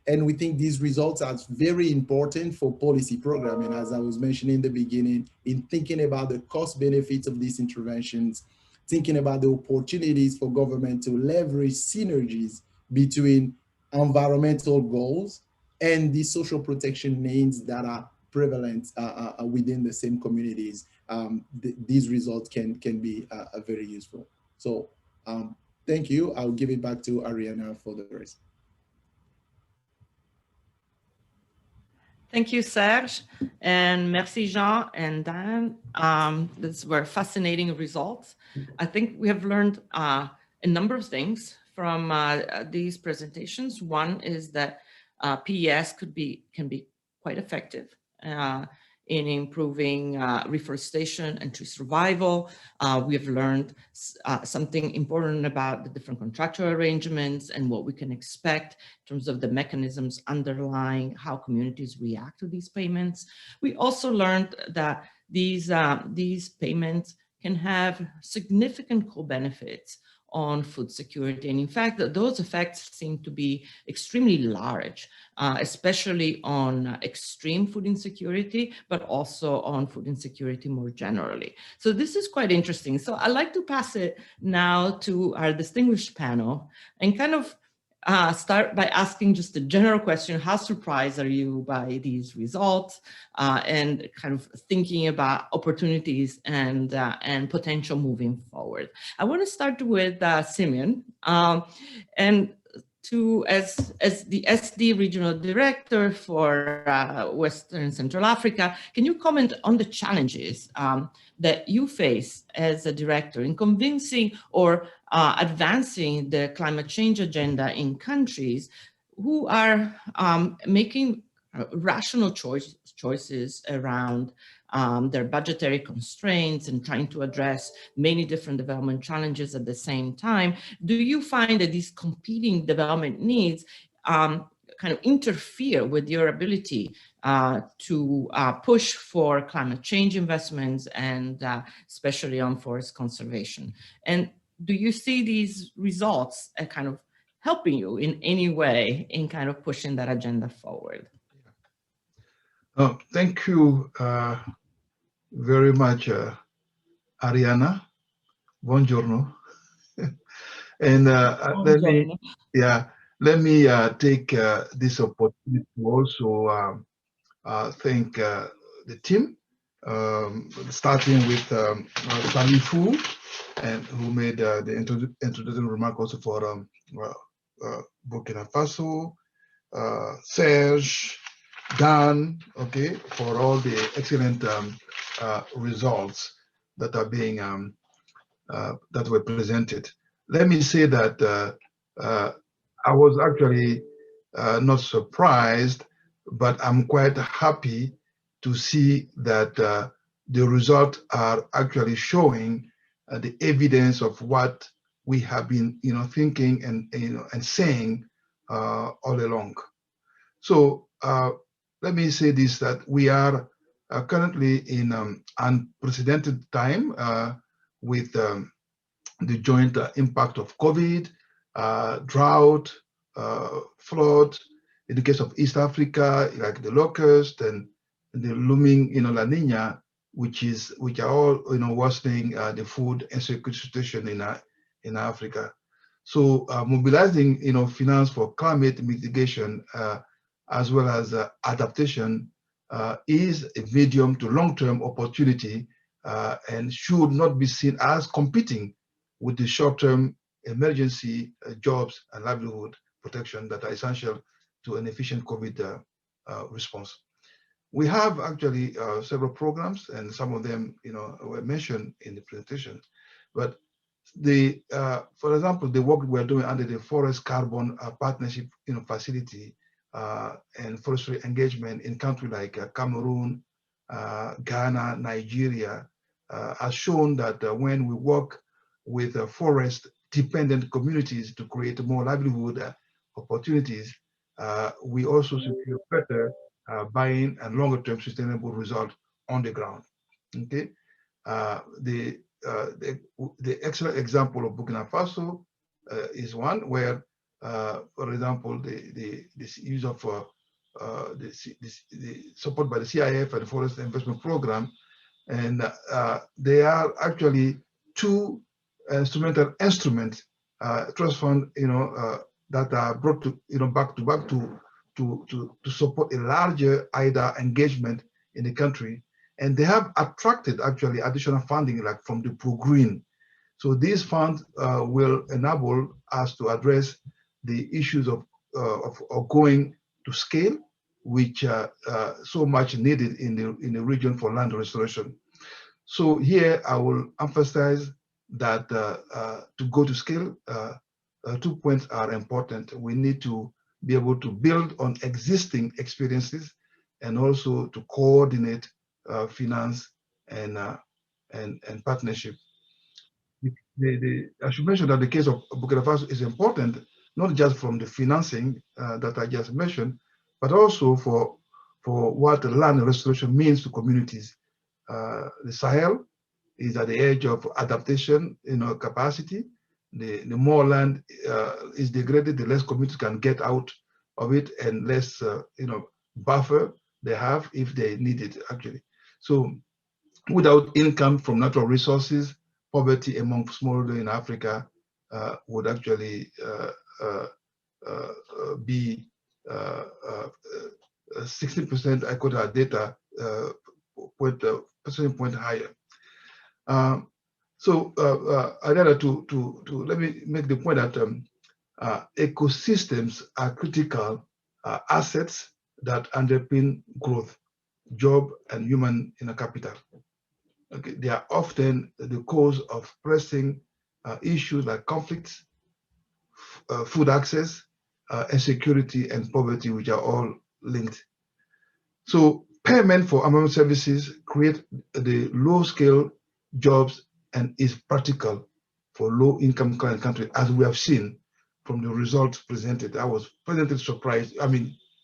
And we think these results are very important for policy programming, as I was mentioning in the beginning, in thinking about the cost benefits of these interventions, thinking about the opportunities for government to leverage synergies between environmental goals and the social protection needs that are prevalent within the same communities. These results can be very useful. So thank you. I'll give it back to Ariana for the rest. Thank you, Serge, and merci, Jean and Dan. These were fascinating results. I think we have learned a number of things from these presentations. One is that PES can be quite effective in improving reforestation and tree survival. We have learned something important about the different contractual arrangements and what we can expect in terms of the mechanisms underlying how communities react to these payments. We also learned that these payments can have significant co-benefits on food security. And in fact, those effects seem to be extremely large, especially on extreme food insecurity, but also on food insecurity more generally. So this is quite interesting. So I'd like to pass it now to our distinguished panel and kind of start by asking just a general question. How surprised are you by these results and kind of thinking about opportunities and potential moving forward? I want to start with Simeon, and as the SD Regional Director for Western and Central Africa, can you comment on the challenges that you face as a director in convincing or advancing the climate change agenda in countries who are making rational choices around their budgetary constraints and trying to address many different development challenges at the same time? Do you find that these competing development needs kind of interfere with your ability to push for climate change investments and especially on forest conservation? And do you see these results kind of helping you in any way in kind of pushing that agenda forward? Thank you very much, Ariana. Buongiorno. And let me take this opportunity to also thank the team, starting with Sally Fu, and who made the introductory remark also for Burkina Faso, Serge, Dan, okay, for all the excellent results that are being that were presented. Let me say that I was actually not surprised, but I'm quite happy to see that the results are actually showing the evidence of what we have been, thinking and saying all along. So let me say this: that we are currently in unprecedented time with the joint impact of COVID, drought, flood. In the case of East Africa, like the locust and the looming, La Nina, which are all, worsening the food insecurity situation in Africa. So mobilizing, finance for climate mitigation as well as adaptation is a medium to long-term opportunity and should not be seen as competing with the short-term emergency jobs and livelihood protection that are essential to an efficient COVID response. We have actually several programs, and some of them, were mentioned in the presentation. But for example, the work we're doing under the Forest Carbon Partnership, facility and forestry engagement in countries like Cameroon, Ghana, Nigeria, has shown that when we work with forest-dependent communities to create more livelihood opportunities, we also secure better buying and longer-term sustainable results on the ground. Okay, the excellent example of Burkina Faso is one where, for example, the use of the support by the CIF and the Forest Investment Program, and they are actually two instrumental instruments, trust fund, that are brought to, back to support a larger IDA engagement in the country, and they have attracted actually additional funding, like from the Pro-Green. So these funds will enable us to address the issues of going to scale, which so much needed in the region for land restoration. So here I will emphasize that to go to scale, 2 points are important. We need to be able to build on existing experiences and also to coordinate finance and partnership. I should mention that the case of Burkina Faso is important, not just from the financing that I just mentioned, but also for what land restoration means to communities. The Sahel is at the edge of adaptation, capacity. The more land is degraded, the less communities can get out of it, and less, buffer they have if they need it, actually. So without income from natural resources, poverty among smallholder in Africa would actually be 60%, I quote our data, percentage point higher. So let me make the point that ecosystems are critical assets that underpin growth, job, and human capital. Okay, they are often the cause of pressing issues like conflicts, food access, insecurity, and poverty, which are all linked. So payment for environmental services create the low-scale jobs and is practical for low-income countries, as we have seen from the results presented. I was pleasantly surprised,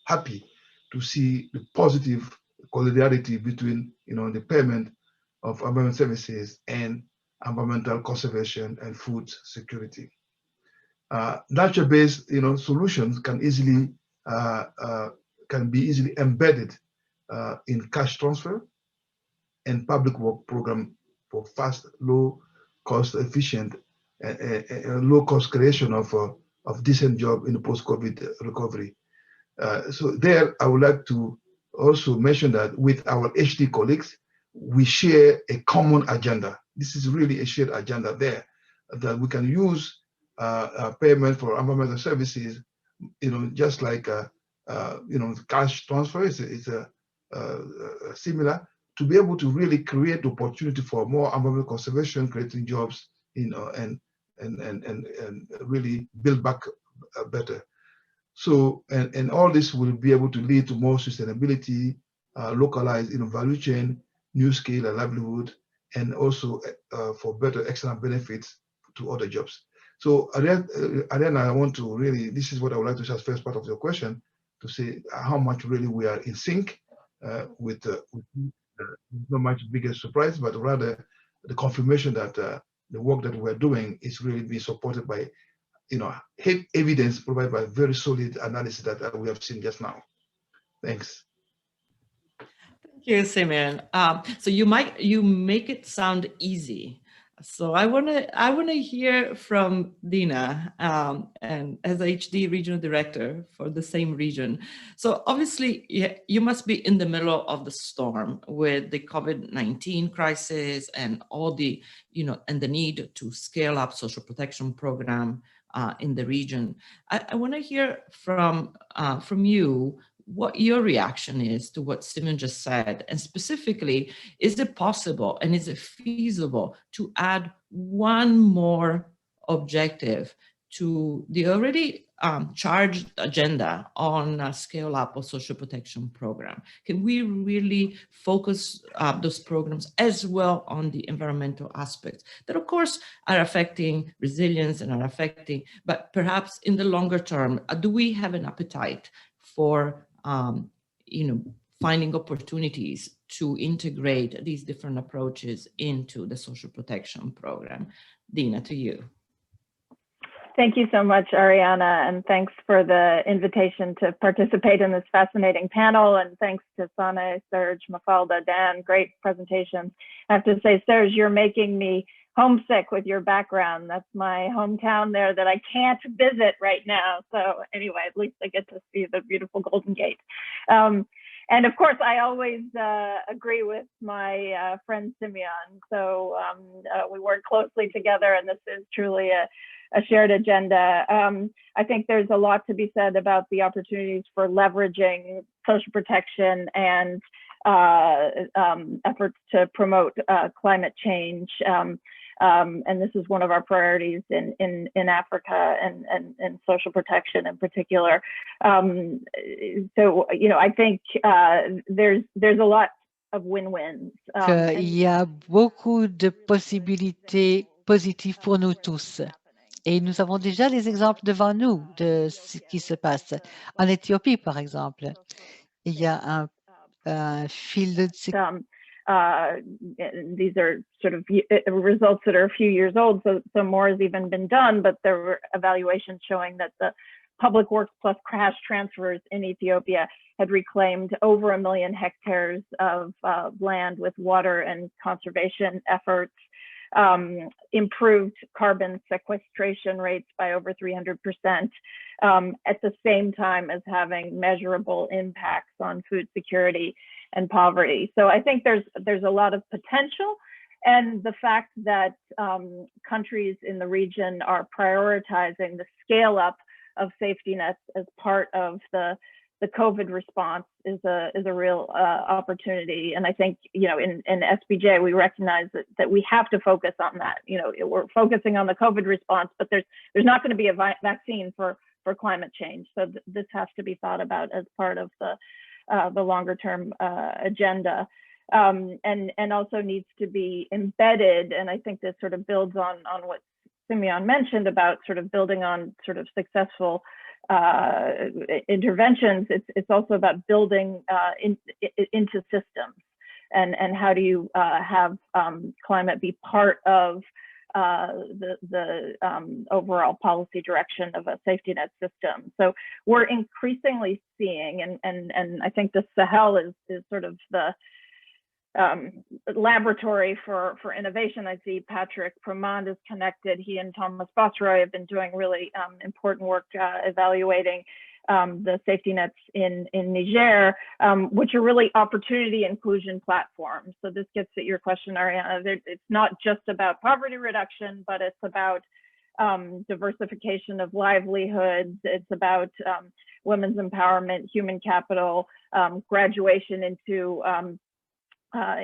happy to see the positive solidarity between, the payment of environmental services and environmental conservation and food security. Nature-based, solutions can be easily embedded in cash transfer and public work program for fast, low cost, efficient, low cost creation of decent job in the post-COVID recovery. So there, I would like to also mention that with our HD colleagues, we share a common agenda. This is really a shared agenda there, that we can use payment for environmental services, just like cash transfer is similar, to be able to really create opportunity for more environmental conservation, creating jobs, and really build back better. So, and all this will be able to lead to more sustainability, localized value chain, new scale and livelihood, and also for better external benefits to other jobs. So Ariana, I want to really, this is what I would like to say as first part of your question, to say how much really we are in sync with not much bigger surprise, but rather the confirmation that the work that we're doing is really being supported by evidence provided by very solid analysis that we have seen just now. Thanks. Thank you, Simeon. So you make it sound easy. So I wanna hear from Dina, and as HD regional director for the same region. So obviously you must be in the middle of the storm with the COVID-19 crisis and all the and the need to scale up social protection program in the region. I want to hear from you what your reaction is to what Simon just said, and specifically, is it possible and is it feasible to add one more objective to the already charged agenda on scale up of social protection program? Can we really focus those programs as well on the environmental aspects that of course are affecting resilience and are affecting, but perhaps in the longer term, do we have an appetite for finding opportunities to integrate these different approaches into the social protection program? Dina, to you. Thank you so much, Ariana, and thanks for the invitation to participate in this fascinating panel. And thanks to Sane, Serge, Mafalda, Dan, great presentations. I have to say, Serge, you're making me homesick with your background. That's my hometown there that I can't visit right now. So anyway, at least I get to see the beautiful Golden Gate. And of course, I always agree with my friend Simeon. So we work closely together, and this is truly a shared agenda. I think there's a lot to be said about the opportunities for leveraging social protection and efforts to promote climate change. And this is one of our priorities in Africa and social protection in particular. So, I think there's a lot of win-wins. Il y a beaucoup de possibilités positives pour nous tous. Et nous avons déjà les exemples devant nous de ce qui se passe. En Éthiopie, par exemple, il y a un fil de these are sort of results that are a few years old, so more has even been done, but there were evaluations showing that the public works plus cash transfers in Ethiopia had reclaimed over 1 million hectares of land with water and conservation efforts, improved carbon sequestration rates by over 300%, at the same time as having measurable impacts on food security and poverty. So I think there's a lot of potential, and the fact that countries in the region are prioritizing the scale up of safety nets as part of the COVID response is a real opportunity. And I think, in SBJ, we recognize that we have to focus on that. We're focusing on the COVID response, but there's not going to be a vaccine for climate change. So this has to be thought about as part of the longer term agenda, and also needs to be embedded. And I think this sort of builds on what Simeon mentioned about sort of building on sort of successful interventions. It's also about building into systems, and how do you have climate be part of the overall policy direction of a safety net system. So we're increasingly seeing, and I think the Sahel is sort of the laboratory for innovation. I see Patrick Promond is connected. He and Thomas Bosroy have been doing really important work evaluating the safety nets in Niger, which are really opportunity inclusion platforms. So this gets at your question, Ariana. It's not just about poverty reduction, but it's about diversification of livelihoods. It's about women's empowerment, human capital, graduation into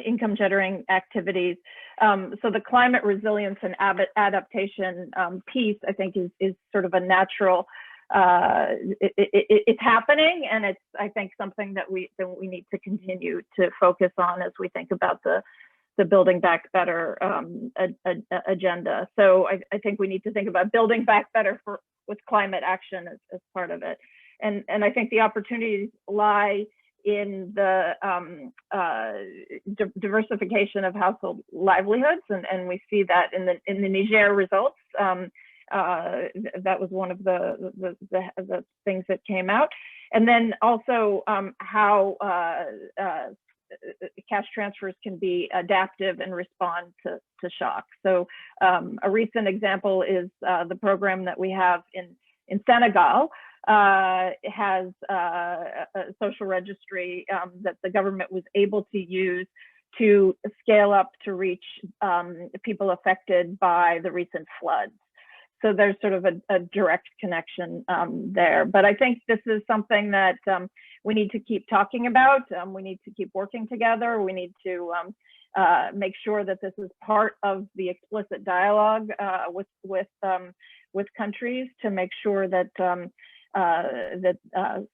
income generating activities. So the climate resilience and adaptation piece, I think, is sort of a natural, it's happening, and it's, I think, something that we need to continue to focus on as we think about the Building Back Better agenda. So I think we need to think about building back better with climate action as part of it. And I think the opportunities lie in the diversification of household livelihoods, and we see that in the Niger results. That was one of the things that came out, and then also how cash transfers can be adaptive and respond to shock. So a recent example is the program that we have in Senegal. Has a social registry that the government was able to use to scale up to reach people affected by the recent floods. So there's sort of a direct connection there. But I think this is something that we need to keep talking about. We need to keep working together. We need to make sure that this is part of the explicit dialogue with countries to make sure that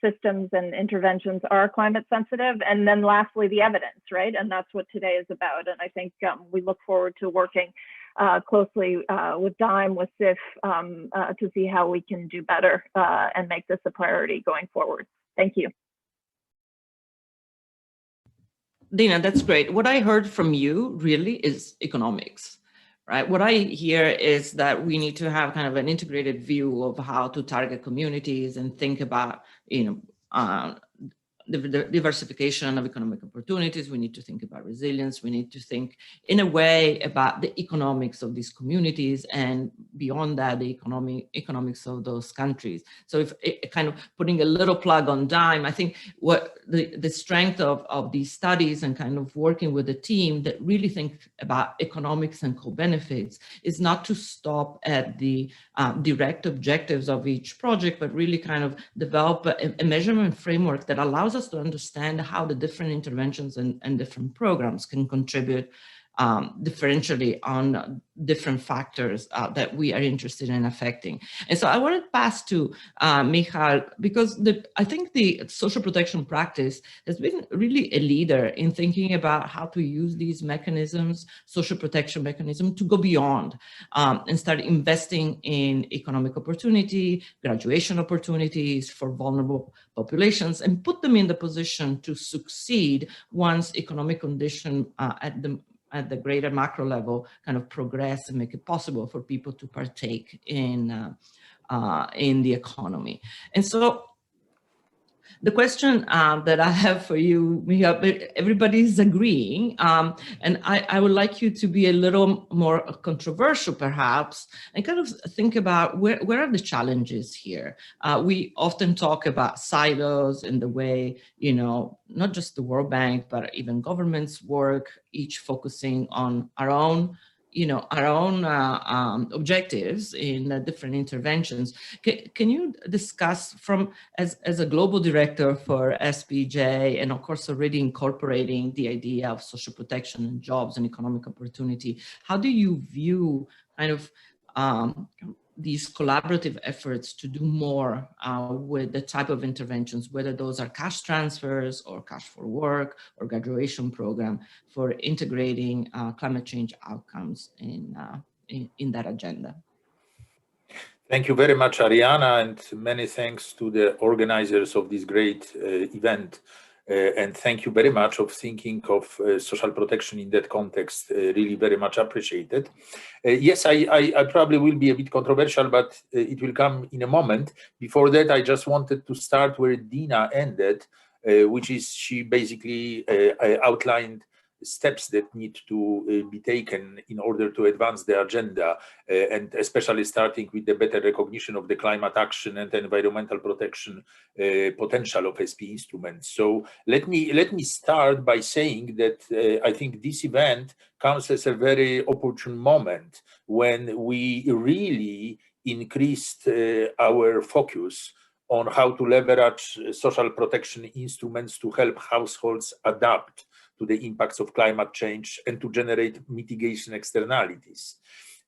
systems and interventions are climate sensitive. And then lastly, the evidence, right? And that's what today is about. And I think we look forward to working closely with DIME, with SIF, to see how we can do better and make this a priority going forward. Thank you. Dina, that's great. What I heard from you really is economics, right? What I hear is that we need to have kind of an integrated view of how to target communities and think about, the diversification of economic opportunities. We need to think about resilience. We need to think in a way about the economics of these communities, and beyond that, the economics of those countries. So if kind of putting a little plug on DIME, I think what the strength of these studies and kind of working with a team that really think about economics and co-benefits is not to stop at the direct objectives of each project, but really kind of develop a measurement framework that allows us to understand how the different interventions and different programs can contribute differentially on different factors that we are interested in affecting. And so I wanted to pass to Michal, because I think the social protection practice has been really a leader in thinking about how to use these mechanisms, social protection mechanism, to go beyond and start investing in economic opportunity, graduation opportunities for vulnerable populations, and put them in the position to succeed once economic condition at the greater macro level kind of progress and make it possible for people to partake in the economy. And so the question that I have for you, everybody's agreeing, and I would like you to be a little more controversial perhaps, and kind of think about where are the challenges here. We often talk about silos in the way, not just the World Bank, but even governments work, each focusing on our own objectives in different interventions. Can you discuss as a global director for SPJ, and of course already incorporating the idea of social protection and jobs and economic opportunity, how do you view kind of these collaborative efforts to do more with the type of interventions, whether those are cash transfers or cash for work or graduation program, for integrating climate change outcomes in that agenda? Thank you very much, Ariana, and many thanks to the organizers of this great event. And thank you very much of thinking of social protection in that context, really very much appreciated. Yes, I probably will be a bit controversial, but it will come in a moment. Before that, I just wanted to start where Dina ended, which is she basically outlined steps that need to be taken in order to advance the agenda, and especially starting with the better recognition of the climate action and environmental protection potential of SP instruments. So let me start by saying that I think this event comes as a very opportune moment when we really increased our focus on how to leverage social protection instruments to help households adapt to the impacts of climate change and to generate mitigation externalities.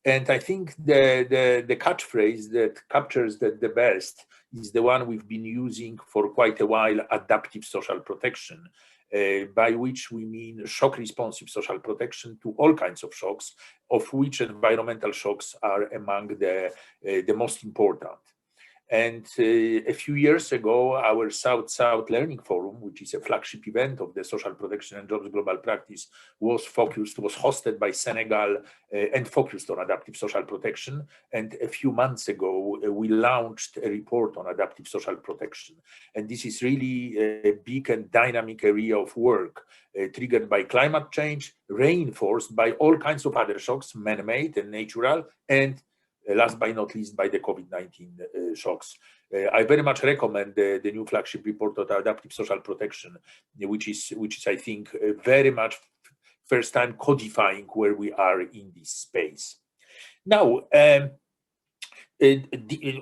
And I think the catchphrase that captures that the best is the one we've been using for quite a while: adaptive social protection, by which we mean shock responsive social protection to all kinds of shocks, of which environmental shocks are among the most important. And a few years ago, our South-South Learning Forum, which is a flagship event of the Social Protection and Jobs Global Practice, was hosted by Senegal and focused on adaptive social protection. And a few months ago, we launched a report on adaptive social protection. And this is really a big and dynamic area of work, triggered by climate change, reinforced by all kinds of other shocks, man-made and natural, and last but not least, by the COVID-19 shocks. I very much recommend the new flagship report on adaptive social protection, which is I think, very much first time codifying where we are in this space. Now,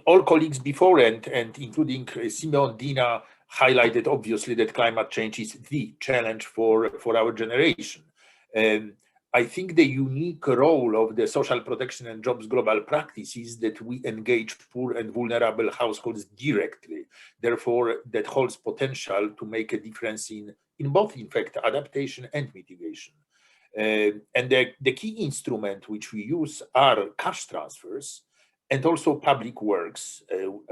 all colleagues before and including Simeon, Dina, highlighted obviously that climate change is the challenge for our generation. I think the unique role of the Social Protection and Jobs Global Practice is that we engage poor and vulnerable households directly. Therefore, that holds potential to make a difference in both, in fact, adaptation and mitigation. And the key instrument which we use are cash transfers and also public works.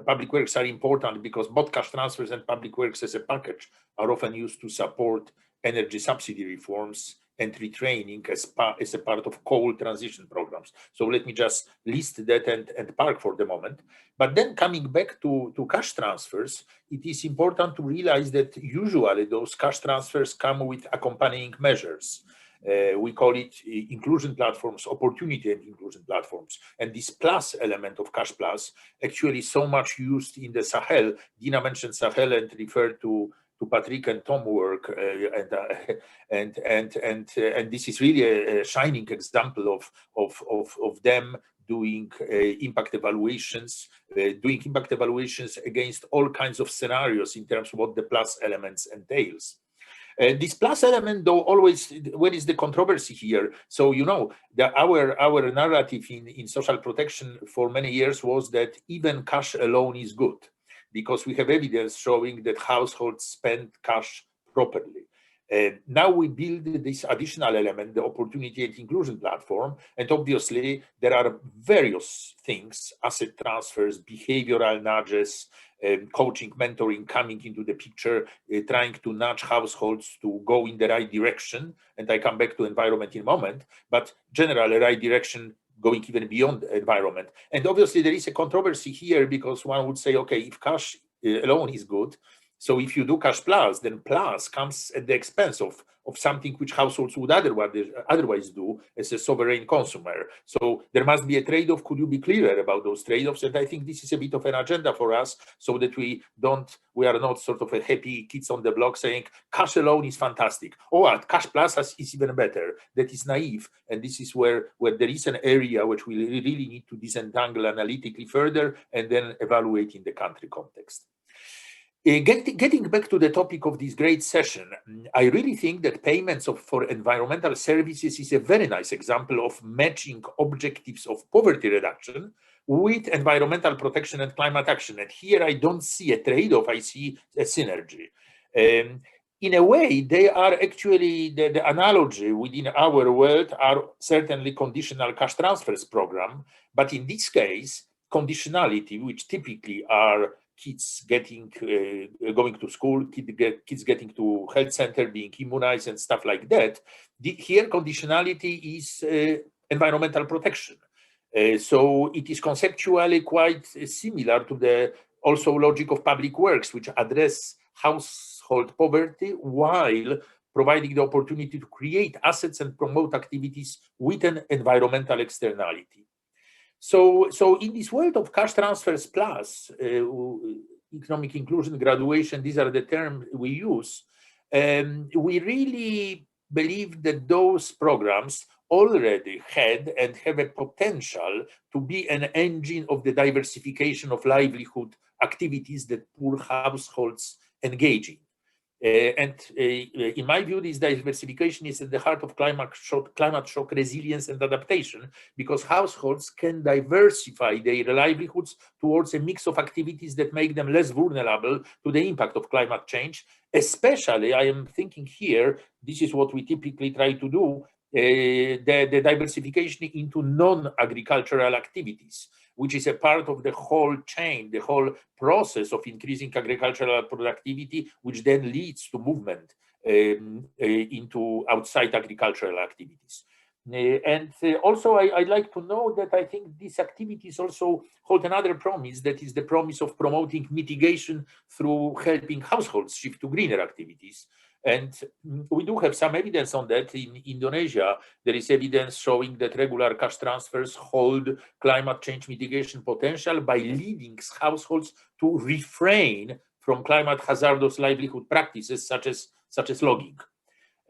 Public works are important because both cash transfers and public works as a package are often used to support energy subsidy reforms and retraining as a part of coal transition programs. So let me just list that and park for the moment. But then coming back to cash transfers, it is important to realize that usually those cash transfers come with accompanying measures. We call it inclusion platforms, opportunity and inclusion platforms. And this plus element of Cash Plus actually so much used in the Sahel. Dina mentioned Sahel and referred to Patrick and Tom work, and this is really a shining example of them doing impact evaluations against all kinds of scenarios in terms of what the plus elements entails. This plus element, though, always, where is the controversy here? So, you know, our narrative in social protection for many years was that even cash alone is good, because we have evidence showing that households spend cash properly. Now we build this additional element, the opportunity and inclusion platform, and obviously there are various things, asset transfers, behavioral nudges, coaching, mentoring coming into the picture, trying to nudge households to go in the right direction. And I come back to environment in a moment, but generally right direction, going even beyond the environment. And obviously there is a controversy here because one would say, okay, if cash alone is good, so if you do cash plus, then plus comes at the expense of something which households would otherwise do as a sovereign consumer. So there must be a trade-off. Could you be clearer about those trade-offs? And I think this is a bit of an agenda for us, so that we are not sort of a happy kids on the block saying cash alone is fantastic. Oh, what? Cash plus is even better. That is naive. And this is where there is an area which we really need to disentangle analytically further and then evaluate in the country context. Getting back to the topic of this great session, I really think that payments for environmental services is a very nice example of matching objectives of poverty reduction with environmental protection and climate action. And here I don't see a trade-off, I see a synergy. In a way, they are actually, the analogy within our world are certainly conditional cash transfers program, but in this case, conditionality, which typically are kids getting going to school, kids getting to health center, being immunized and stuff like that. Here conditionality is environmental protection. So it is conceptually quite similar to the also logic of public works, which address household poverty while providing the opportunity to create assets and promote activities with an environmental externality. So in this world of cash transfers plus economic inclusion, graduation, these are the terms we use, we really believe that those programs already had and have a potential to be an engine of the diversification of livelihood activities that poor households engage in. In my view, this diversification is at the heart of climate shock resilience and adaptation, because households can diversify their livelihoods towards a mix of activities that make them less vulnerable to the impact of climate change. Especially, I am thinking here, this is what we typically try to do, the diversification into non-agricultural activities, which is a part of the whole chain, the whole process of increasing agricultural productivity, which then leads to movement into outside agricultural activities. Also, I'd like to know that I think these activities also hold another promise, that is the promise of promoting mitigation through helping households shift to greener activities. And we do have some evidence on that. In Indonesia, there is evidence showing that regular cash transfers hold climate change mitigation potential by leading households to refrain from climate hazardous livelihood practices such as logging.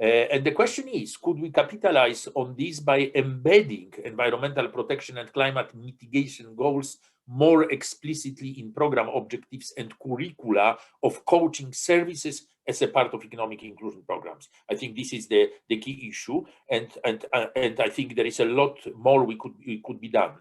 And the question is, could we capitalize on this by embedding environmental protection and climate mitigation goals more explicitly in program objectives and curricula of coaching services as a part of economic inclusion programs? I think this is the key issue, and I think there is a lot more we could be done.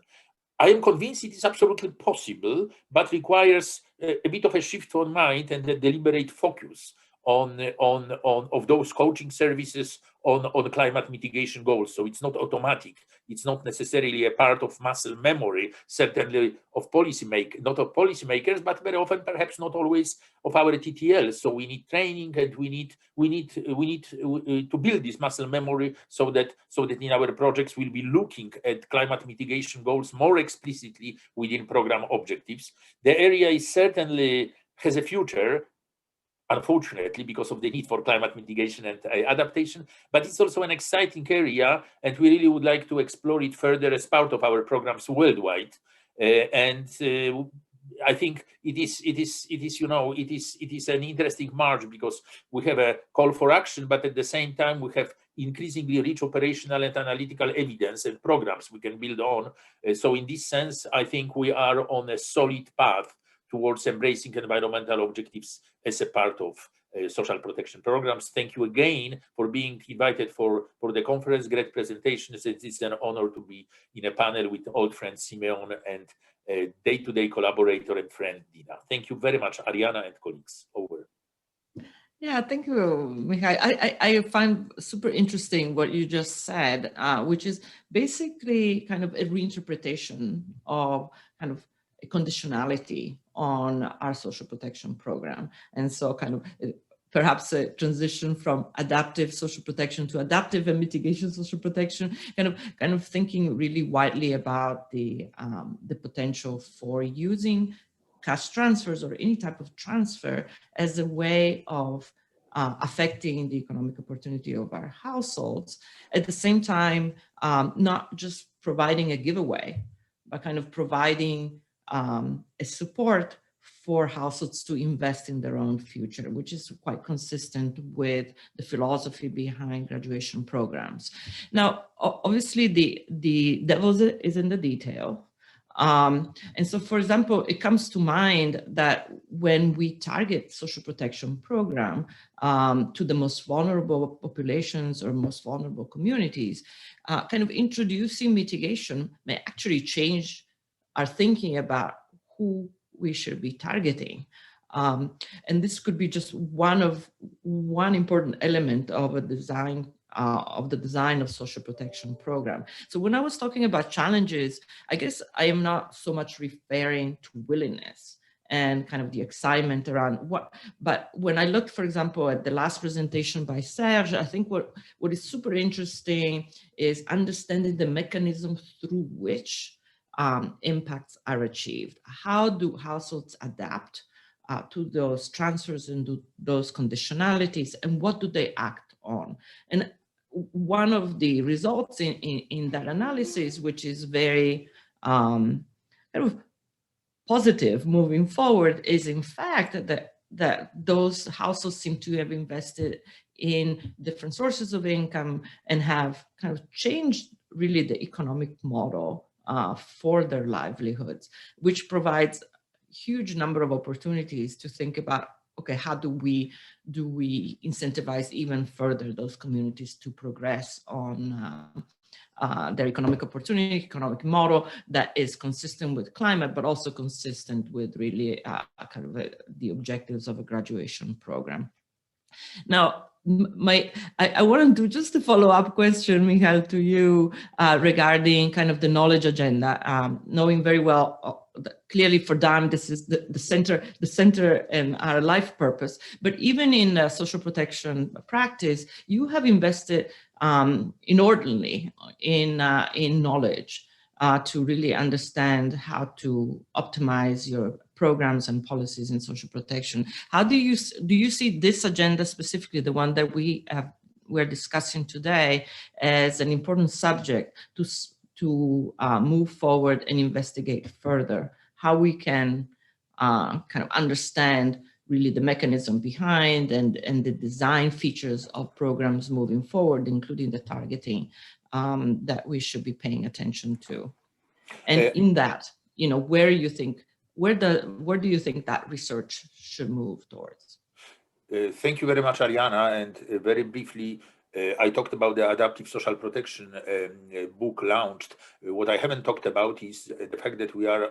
I am convinced it is absolutely possible, but requires a bit of a shift of mind and a deliberate focus of those coaching services on climate mitigation goals. So it's not automatic. It's not necessarily a part of muscle memory, certainly of not of policymakers, but very often perhaps not always of our TTL. So we need training, and we need to build this muscle memory so that in our projects we'll be looking at climate mitigation goals more explicitly within program objectives. The area is certainly has a future, unfortunately, because of the need for climate mitigation and adaptation, but it's also an exciting area, and we really would like to explore it further as part of our programs worldwide. I think it is an interesting march, because we have a call for action, but at the same time we have increasingly rich operational and analytical evidence and programs we can build on. So in this sense, I think we are on a solid path towards embracing environmental objectives as a part of social protection programs. Thank you again for being invited for the conference. Great presentations. It's an honor to be in a panel with old friend Simeon and day-to-day collaborator and friend Dina. Thank you very much, Ariana and colleagues. Over. Yeah, thank you, Michal. I find super interesting what you just said, which is basically kind of a reinterpretation of kind of a conditionality on our social protection program. And so kind of perhaps a transition from adaptive social protection to adaptive and mitigation social protection, kind of thinking really widely about the potential for using cash transfers or any type of transfer as a way of affecting the economic opportunity of our households. At the same time, not just providing a giveaway, but kind of providing a support for households to invest in their own future, which is quite consistent with the philosophy behind graduation programs. Now, obviously, the devil is in the detail. And so, for example, it comes to mind that when we target social protection program to the most vulnerable populations or most vulnerable communities, kind of introducing mitigation may actually change our thinking about who we should be targeting. And this could be just one important element of a design of the design of social protection program. So when I was talking about challenges, I guess I am not so much referring to willingness and kind of the excitement around but when I looked, for example, at the last presentation by Serge, I think what is super interesting is understanding the mechanism through which impacts are achieved. How do households adapt to those transfers and those conditionalities, and what do they act on. And one of the results in that analysis, which is very kind of positive moving forward, is in fact that those households seem to have invested in different sources of income and have kind of changed really the economic model for their livelihoods, which provides a huge number of opportunities to think about, okay, how do we incentivize even further those communities to progress on their economic opportunity, economic model that is consistent with climate, but also consistent with really kind of the objectives of a graduation program. Now, I want to do just a follow-up question, Michal, to you regarding kind of the knowledge agenda, knowing very well, clearly for them, this is the center and our life purpose. But even in social protection practice, you have invested inordinately in knowledge to really understand how to optimize your programs and policies in social protection. How do you see this agenda, specifically the one that we're discussing today, as an important subject to move forward and investigate further how we can kind of understand really the mechanism behind and the design features of programs moving forward, including the targeting that we should be paying attention to? And in that, you know, where do you think that research should move towards? Thank you very much, Ariana. And very briefly, I talked about the adaptive social protection book launched. What I haven't talked about is the fact that we are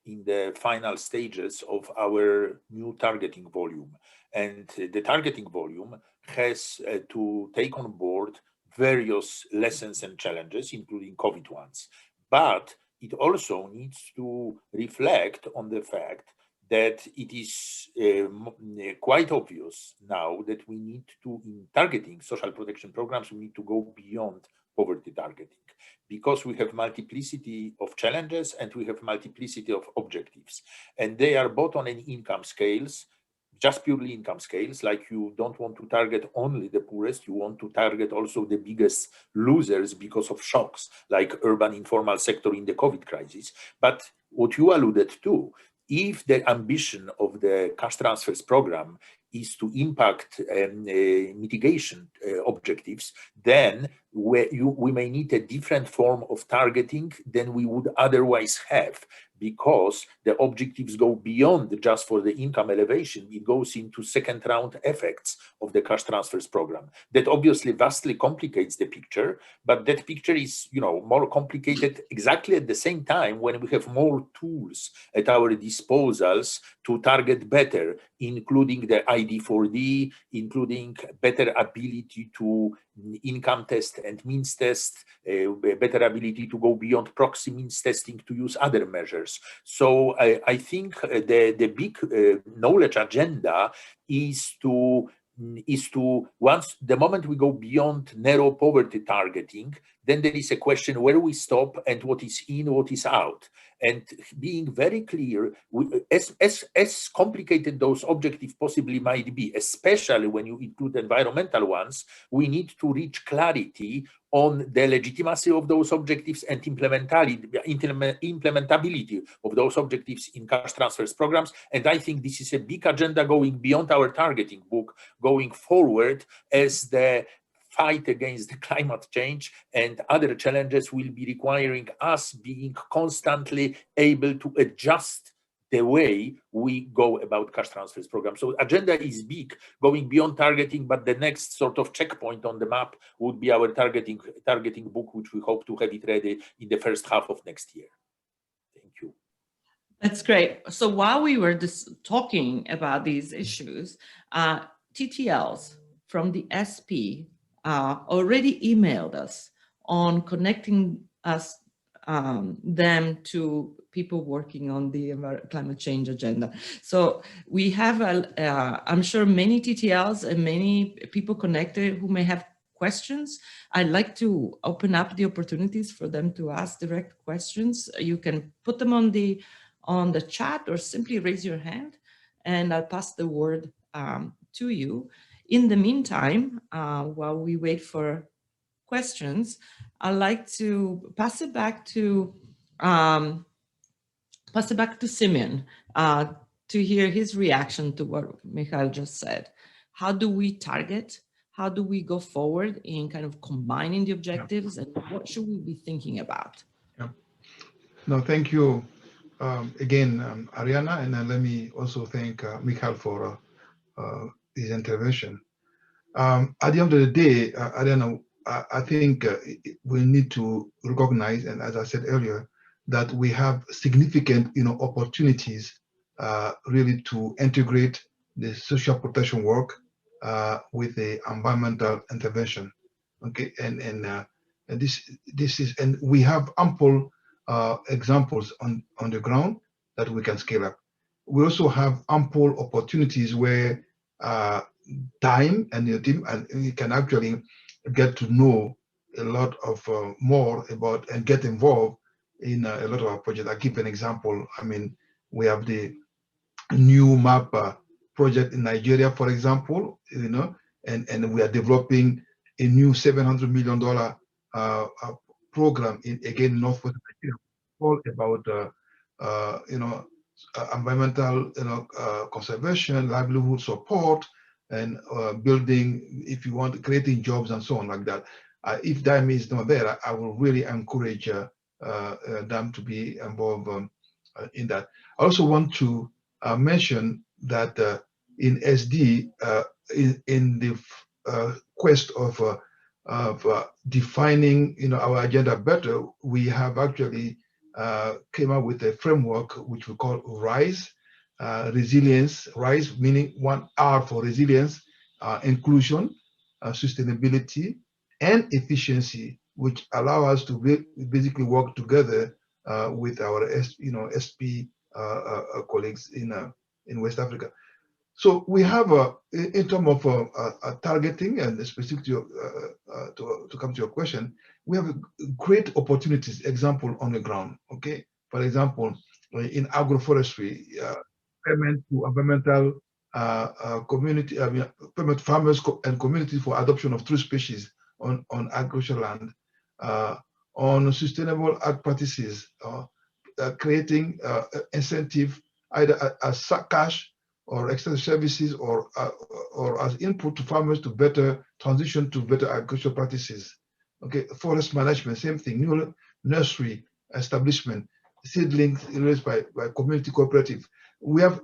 in the final stages of our new targeting volume. And the targeting volume has to take on board various lessons and challenges, including COVID ones. But it also needs to reflect on the fact that it is quite obvious now that we need to, in targeting social protection programs, we need to go beyond poverty targeting, because we have multiplicity of challenges and we have multiplicity of objectives. And they are both on an income scales, just purely income scales, like you don't want to target only the poorest, you want to target also the biggest losers because of shocks, like urban informal sector in the COVID crisis. But what you alluded to, if the ambition of the cash transfers program is to impact mitigation objectives, then we may need a different form of targeting than we would otherwise have, because the objectives go beyond just for the income elevation. It goes into second round effects of the cash transfers program. That obviously vastly complicates the picture, but that picture is, you know, more complicated exactly at the same time when we have more tools at our disposals to target better, including the ID4D, including better ability to income test and means test, better ability to go beyond proxy means testing to use other measures. So I think the big knowledge agenda is to once the moment we go beyond narrow poverty targeting, then there is a question where we stop and what is in, what is out. And being very clear, as complicated those objectives possibly might be, especially when you include environmental ones, we need to reach clarity on the legitimacy of those objectives and implementability of those objectives in cash transfers programs. And I think this is a big agenda going beyond our targeting book, going forward, as the fight against the climate change and other challenges will be requiring us being constantly able to adjust the way we go about cash transfers program. So agenda is big, going beyond targeting, but the next sort of checkpoint on the map would be our targeting book, which we hope to have it ready in the first half of next year. Thank you. That's great. So while we were just talking about these issues, TTLs from the SP already emailed us on connecting us them to people working on the climate change agenda. So we have, I'm sure, many TTLs and many people connected who may have questions. I'd like to open up the opportunities for them to ask direct questions. You can put them on the chat or simply raise your hand and I'll pass the word to you. In the meantime, while we wait for questions, I'd like to pass it back to Simeon to hear his reaction to what Michael just said. How do we target? How do we go forward in kind of combining the objectives, and what should we be thinking about? Yeah. No, thank you again, Ariana, and let me also thank Michael for his intervention. At the end of the day, Ariana, I think we need to recognize, and as I said earlier, that we have significant, opportunities really to integrate the social protection work with the environmental intervention. Okay, and this is, and we have ample examples on the ground that we can scale up. We also have ample opportunities where time and your team, and you can actually get to know a lot of more about and get involved in a lot of our projects. I'll give an example. I mean, we have the new map project in Nigeria, for example, and we are developing a new $700 million program in, again, Northwest Nigeria, all about environmental conservation, livelihood support, and building, if you want, creating jobs and so on like that. If DIME is not there, I will really encourage them to be involved in that. I also want to mention that in SD, in the quest of defining our agenda better, we have actually came up with a framework which we call RISE, resilience, RISE meaning 1 R for resilience, inclusion, sustainability, and efficiency, which allow us to basically work together with our SP colleagues in West Africa. So we have in terms of targeting and specifically to come to your question, we have great opportunities, example on the ground. Okay, for example, in agroforestry, payment to environmental community, payment farmers and communities for adoption of 3 species on agricultural land, on sustainable ag practices, creating incentive either as cash or external services or as input to farmers to better transition to better agricultural practices. Okay, forest management, same thing, new nursery establishment, seedlings raised by community cooperative. We have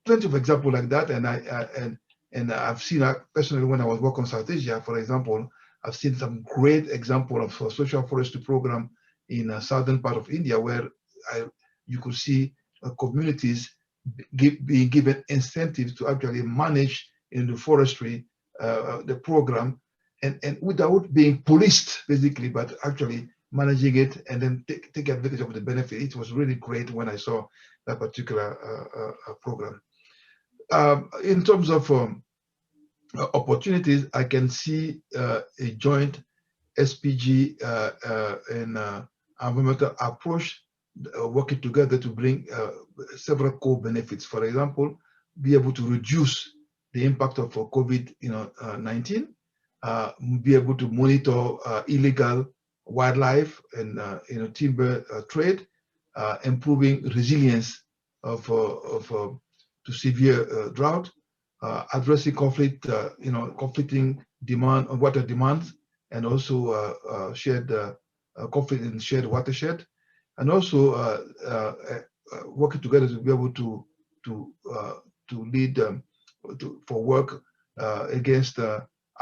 plenty of examples like that, and I've seen personally when I was working on South Asia, for example, I've seen some great example of social forestry program in a southern part of India where you could see communities being given incentives to actually manage in the forestry the program, and without being policed basically, but actually managing it and then take advantage of the benefit. It was really great when I saw that particular program. In terms of opportunities, I can see a joint SPG and environmental approach working together to bring several core benefits. For example, be able to reduce the impact of COVID-19, be able to monitor illegal wildlife and timber trade, improving resilience to severe drought, addressing conflicting demand on water demands, and also shared conflict in shared watershed, and also working together to be able to lead for work against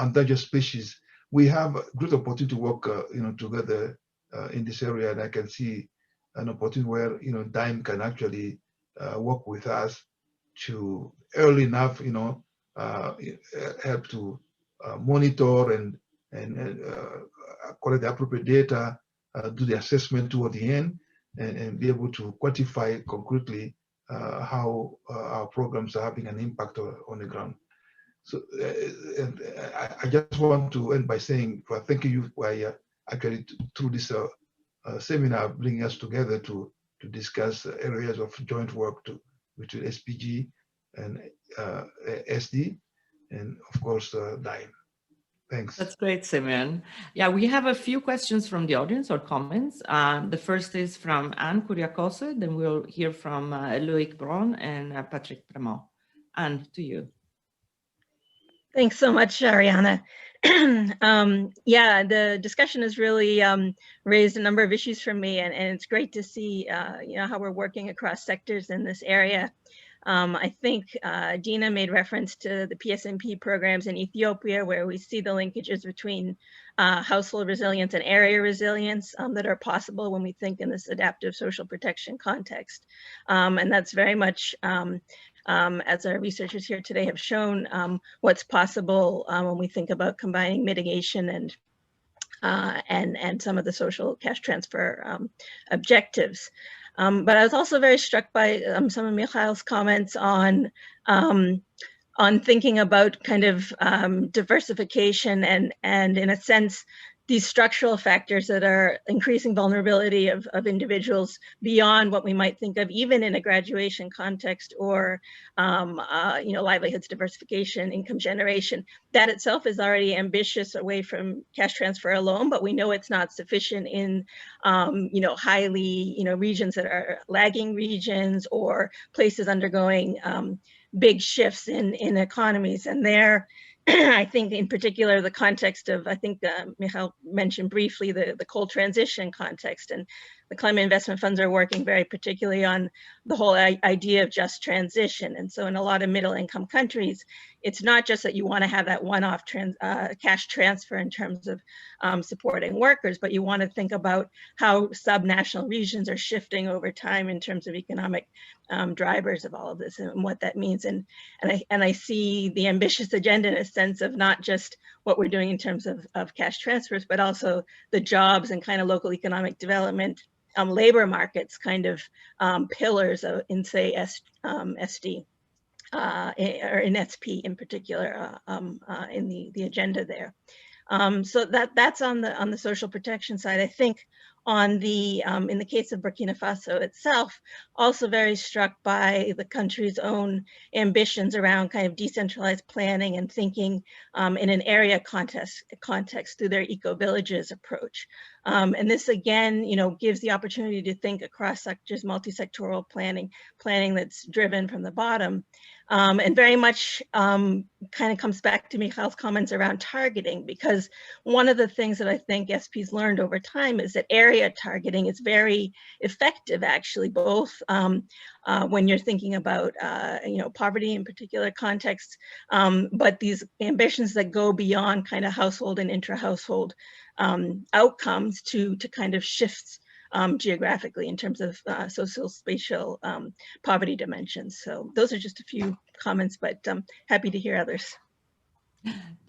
endangered species. We have a great opportunity to work together in this area, and I can see an opportunity where DIME can actually work with us to early enough help to monitor and collect the appropriate data, do the assessment toward the end, and be able to quantify concretely how our programs are having an impact on the ground. So I just want to end by saying, thank you for actually through this seminar bringing us together to discuss areas of joint work between SPG and SD, and of course, DIME. Thanks. That's great, Simeon. Yeah, we have a few questions from the audience or comments. The first is from Anne Kuriakose, then we'll hear from Loic Braun and Patrick Premont. Anne, to you. Thanks so much, Ariana. Yeah, the discussion has really raised a number of issues for me, and it's great to see how we're working across sectors in this area. I think Dina made reference to the PSMP programs in Ethiopia, where we see the linkages between household resilience and area resilience that are possible when we think in this adaptive social protection context. And that's very much, as our researchers here today have shown, what's possible when we think about combining mitigation and some of the social cash transfer objectives. But I was also very struck by some of Mikhail's comments on thinking about kind of diversification and in a sense, these structural factors that are increasing vulnerability of individuals beyond what we might think of even in a graduation context or livelihoods diversification, income generation. That itself is already ambitious away from cash transfer alone, but we know it's not sufficient in highly regions that are lagging regions or places undergoing big shifts in economies. And there, I think in particular, the context of, I think Mikhail mentioned briefly the coal transition context, and the climate investment funds are working very particularly on the whole idea of just transition. And so in a lot of middle income countries, it's not just that you want to have that one-off cash transfer in terms of supporting workers, but you want to think about how subnational regions are shifting over time in terms of economic drivers of all of this and what that means. And I see the ambitious agenda in a sense of not just what we're doing in terms of cash transfers, but also the jobs and kind of local economic development, labor markets kind of pillars in say SD or in SP in particular in the agenda there. So that's on the social protection side. I think on the in the case of Burkina Faso itself, also very struck by the country's own ambitions around kind of decentralized planning and thinking in an area context through their eco-villages approach. And this again, gives the opportunity to think across sectors, multi-sectoral planning that's driven from the bottom. And very much kind of comes back to Mikhail's comments around targeting, because one of the things that I think SP's learned over time is that area targeting is very effective, actually, both when you're thinking about poverty in particular contexts, but these ambitions that go beyond kind of household and intra-household outcomes to kind of shifts geographically in terms of social spatial poverty dimensions. So those are just a few comments, but happy to hear others.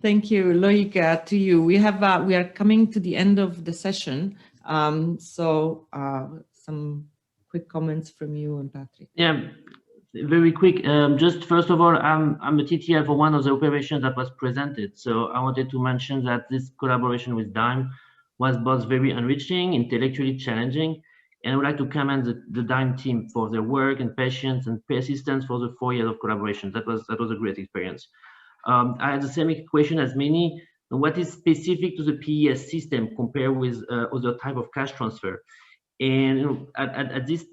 Thank you, Loic. To you, we are coming to the end of the session. So some quick comments from you and Patrick. Yeah, very quick. Just first of all, I'm a TTL for one of the operations that was presented. So I wanted to mention that this collaboration with DIME was both very enriching, intellectually challenging, and I would like to commend the DIME team for their work and patience and persistence for the 4 years of collaboration. That was a great experience. I had the same question as many. What is specific to the PES system compared with other type of cash transfer? And at this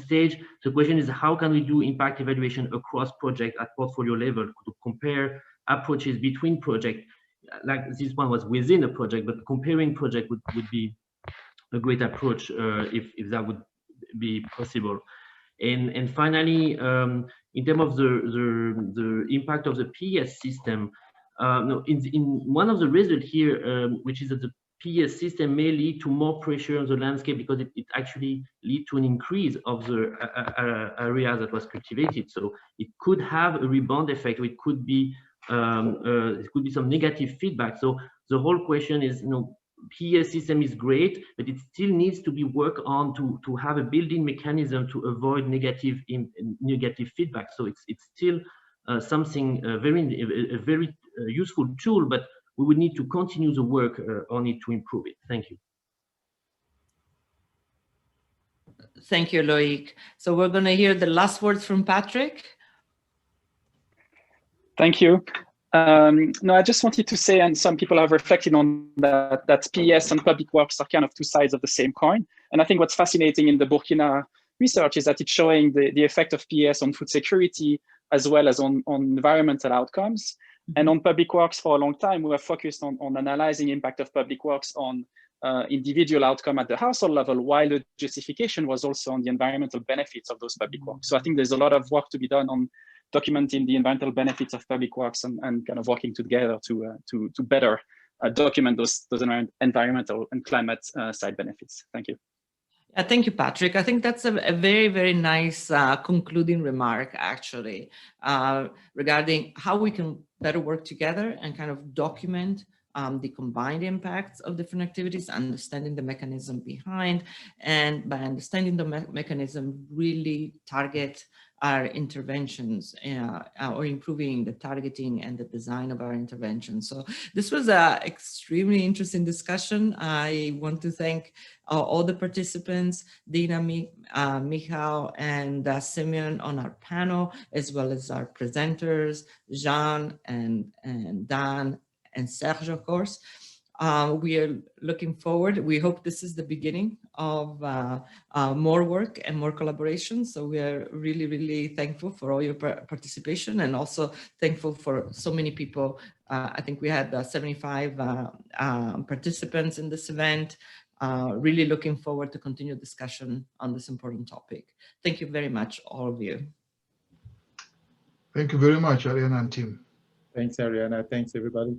stage, the question is, how can we do impact evaluation across project at portfolio level to compare approaches between projects? Like this one was within a project, but comparing project would be a great approach if that would be possible. And finally, in terms of the impact of the PES system, in one of the results here, which is that the PES system may lead to more pressure on the landscape because it actually leads to an increase of the area that was cultivated. So it could have a rebound effect. It could be it could be some negative feedback. So the whole question is, PES system is great, but it still needs to be worked on to have a built-in mechanism to avoid negative feedback. So it's still something a very useful tool, but we would need to continue the work on it to improve it. Thank you. Thank you, Loic. So we're going to hear the last words from Patrick. Thank you. No, I just wanted to say, and some people have reflected on that, that PES and public works are kind of two sides of the same coin. And I think what's fascinating in the Burkina research is that it's showing the effect of PES on food security as well as on environmental outcomes. And on public works for a long time, we were focused on analyzing impact of public works on individual outcome at the household level, while the justification was also on the environmental benefits of those public works. So I think there's a lot of work to be done on documenting the environmental benefits of public works and kind of working together to better document those environmental and climate side benefits. Thank you. Thank you, Patrick. I think that's a very, very nice concluding remark, actually, regarding how we can better work together and kind of document the combined impacts of different activities, understanding the mechanism behind, and by understanding the mechanism, really target our interventions or improving the targeting and the design of our interventions. So this was an extremely interesting discussion. I want to thank all the participants, Dina, Michal, and Simeon on our panel, as well as our presenters, Jean and Dan and Serge, of course. We are looking forward. We hope this is the beginning of more work and more collaboration. So we are really, really thankful for all your participation, and also thankful for so many people. I think we had 75 participants in this event. Really looking forward to continue discussion on this important topic. Thank you very much, all of you. Thank you very much, Ariana and team. Thanks, Ariana. Thanks, everybody.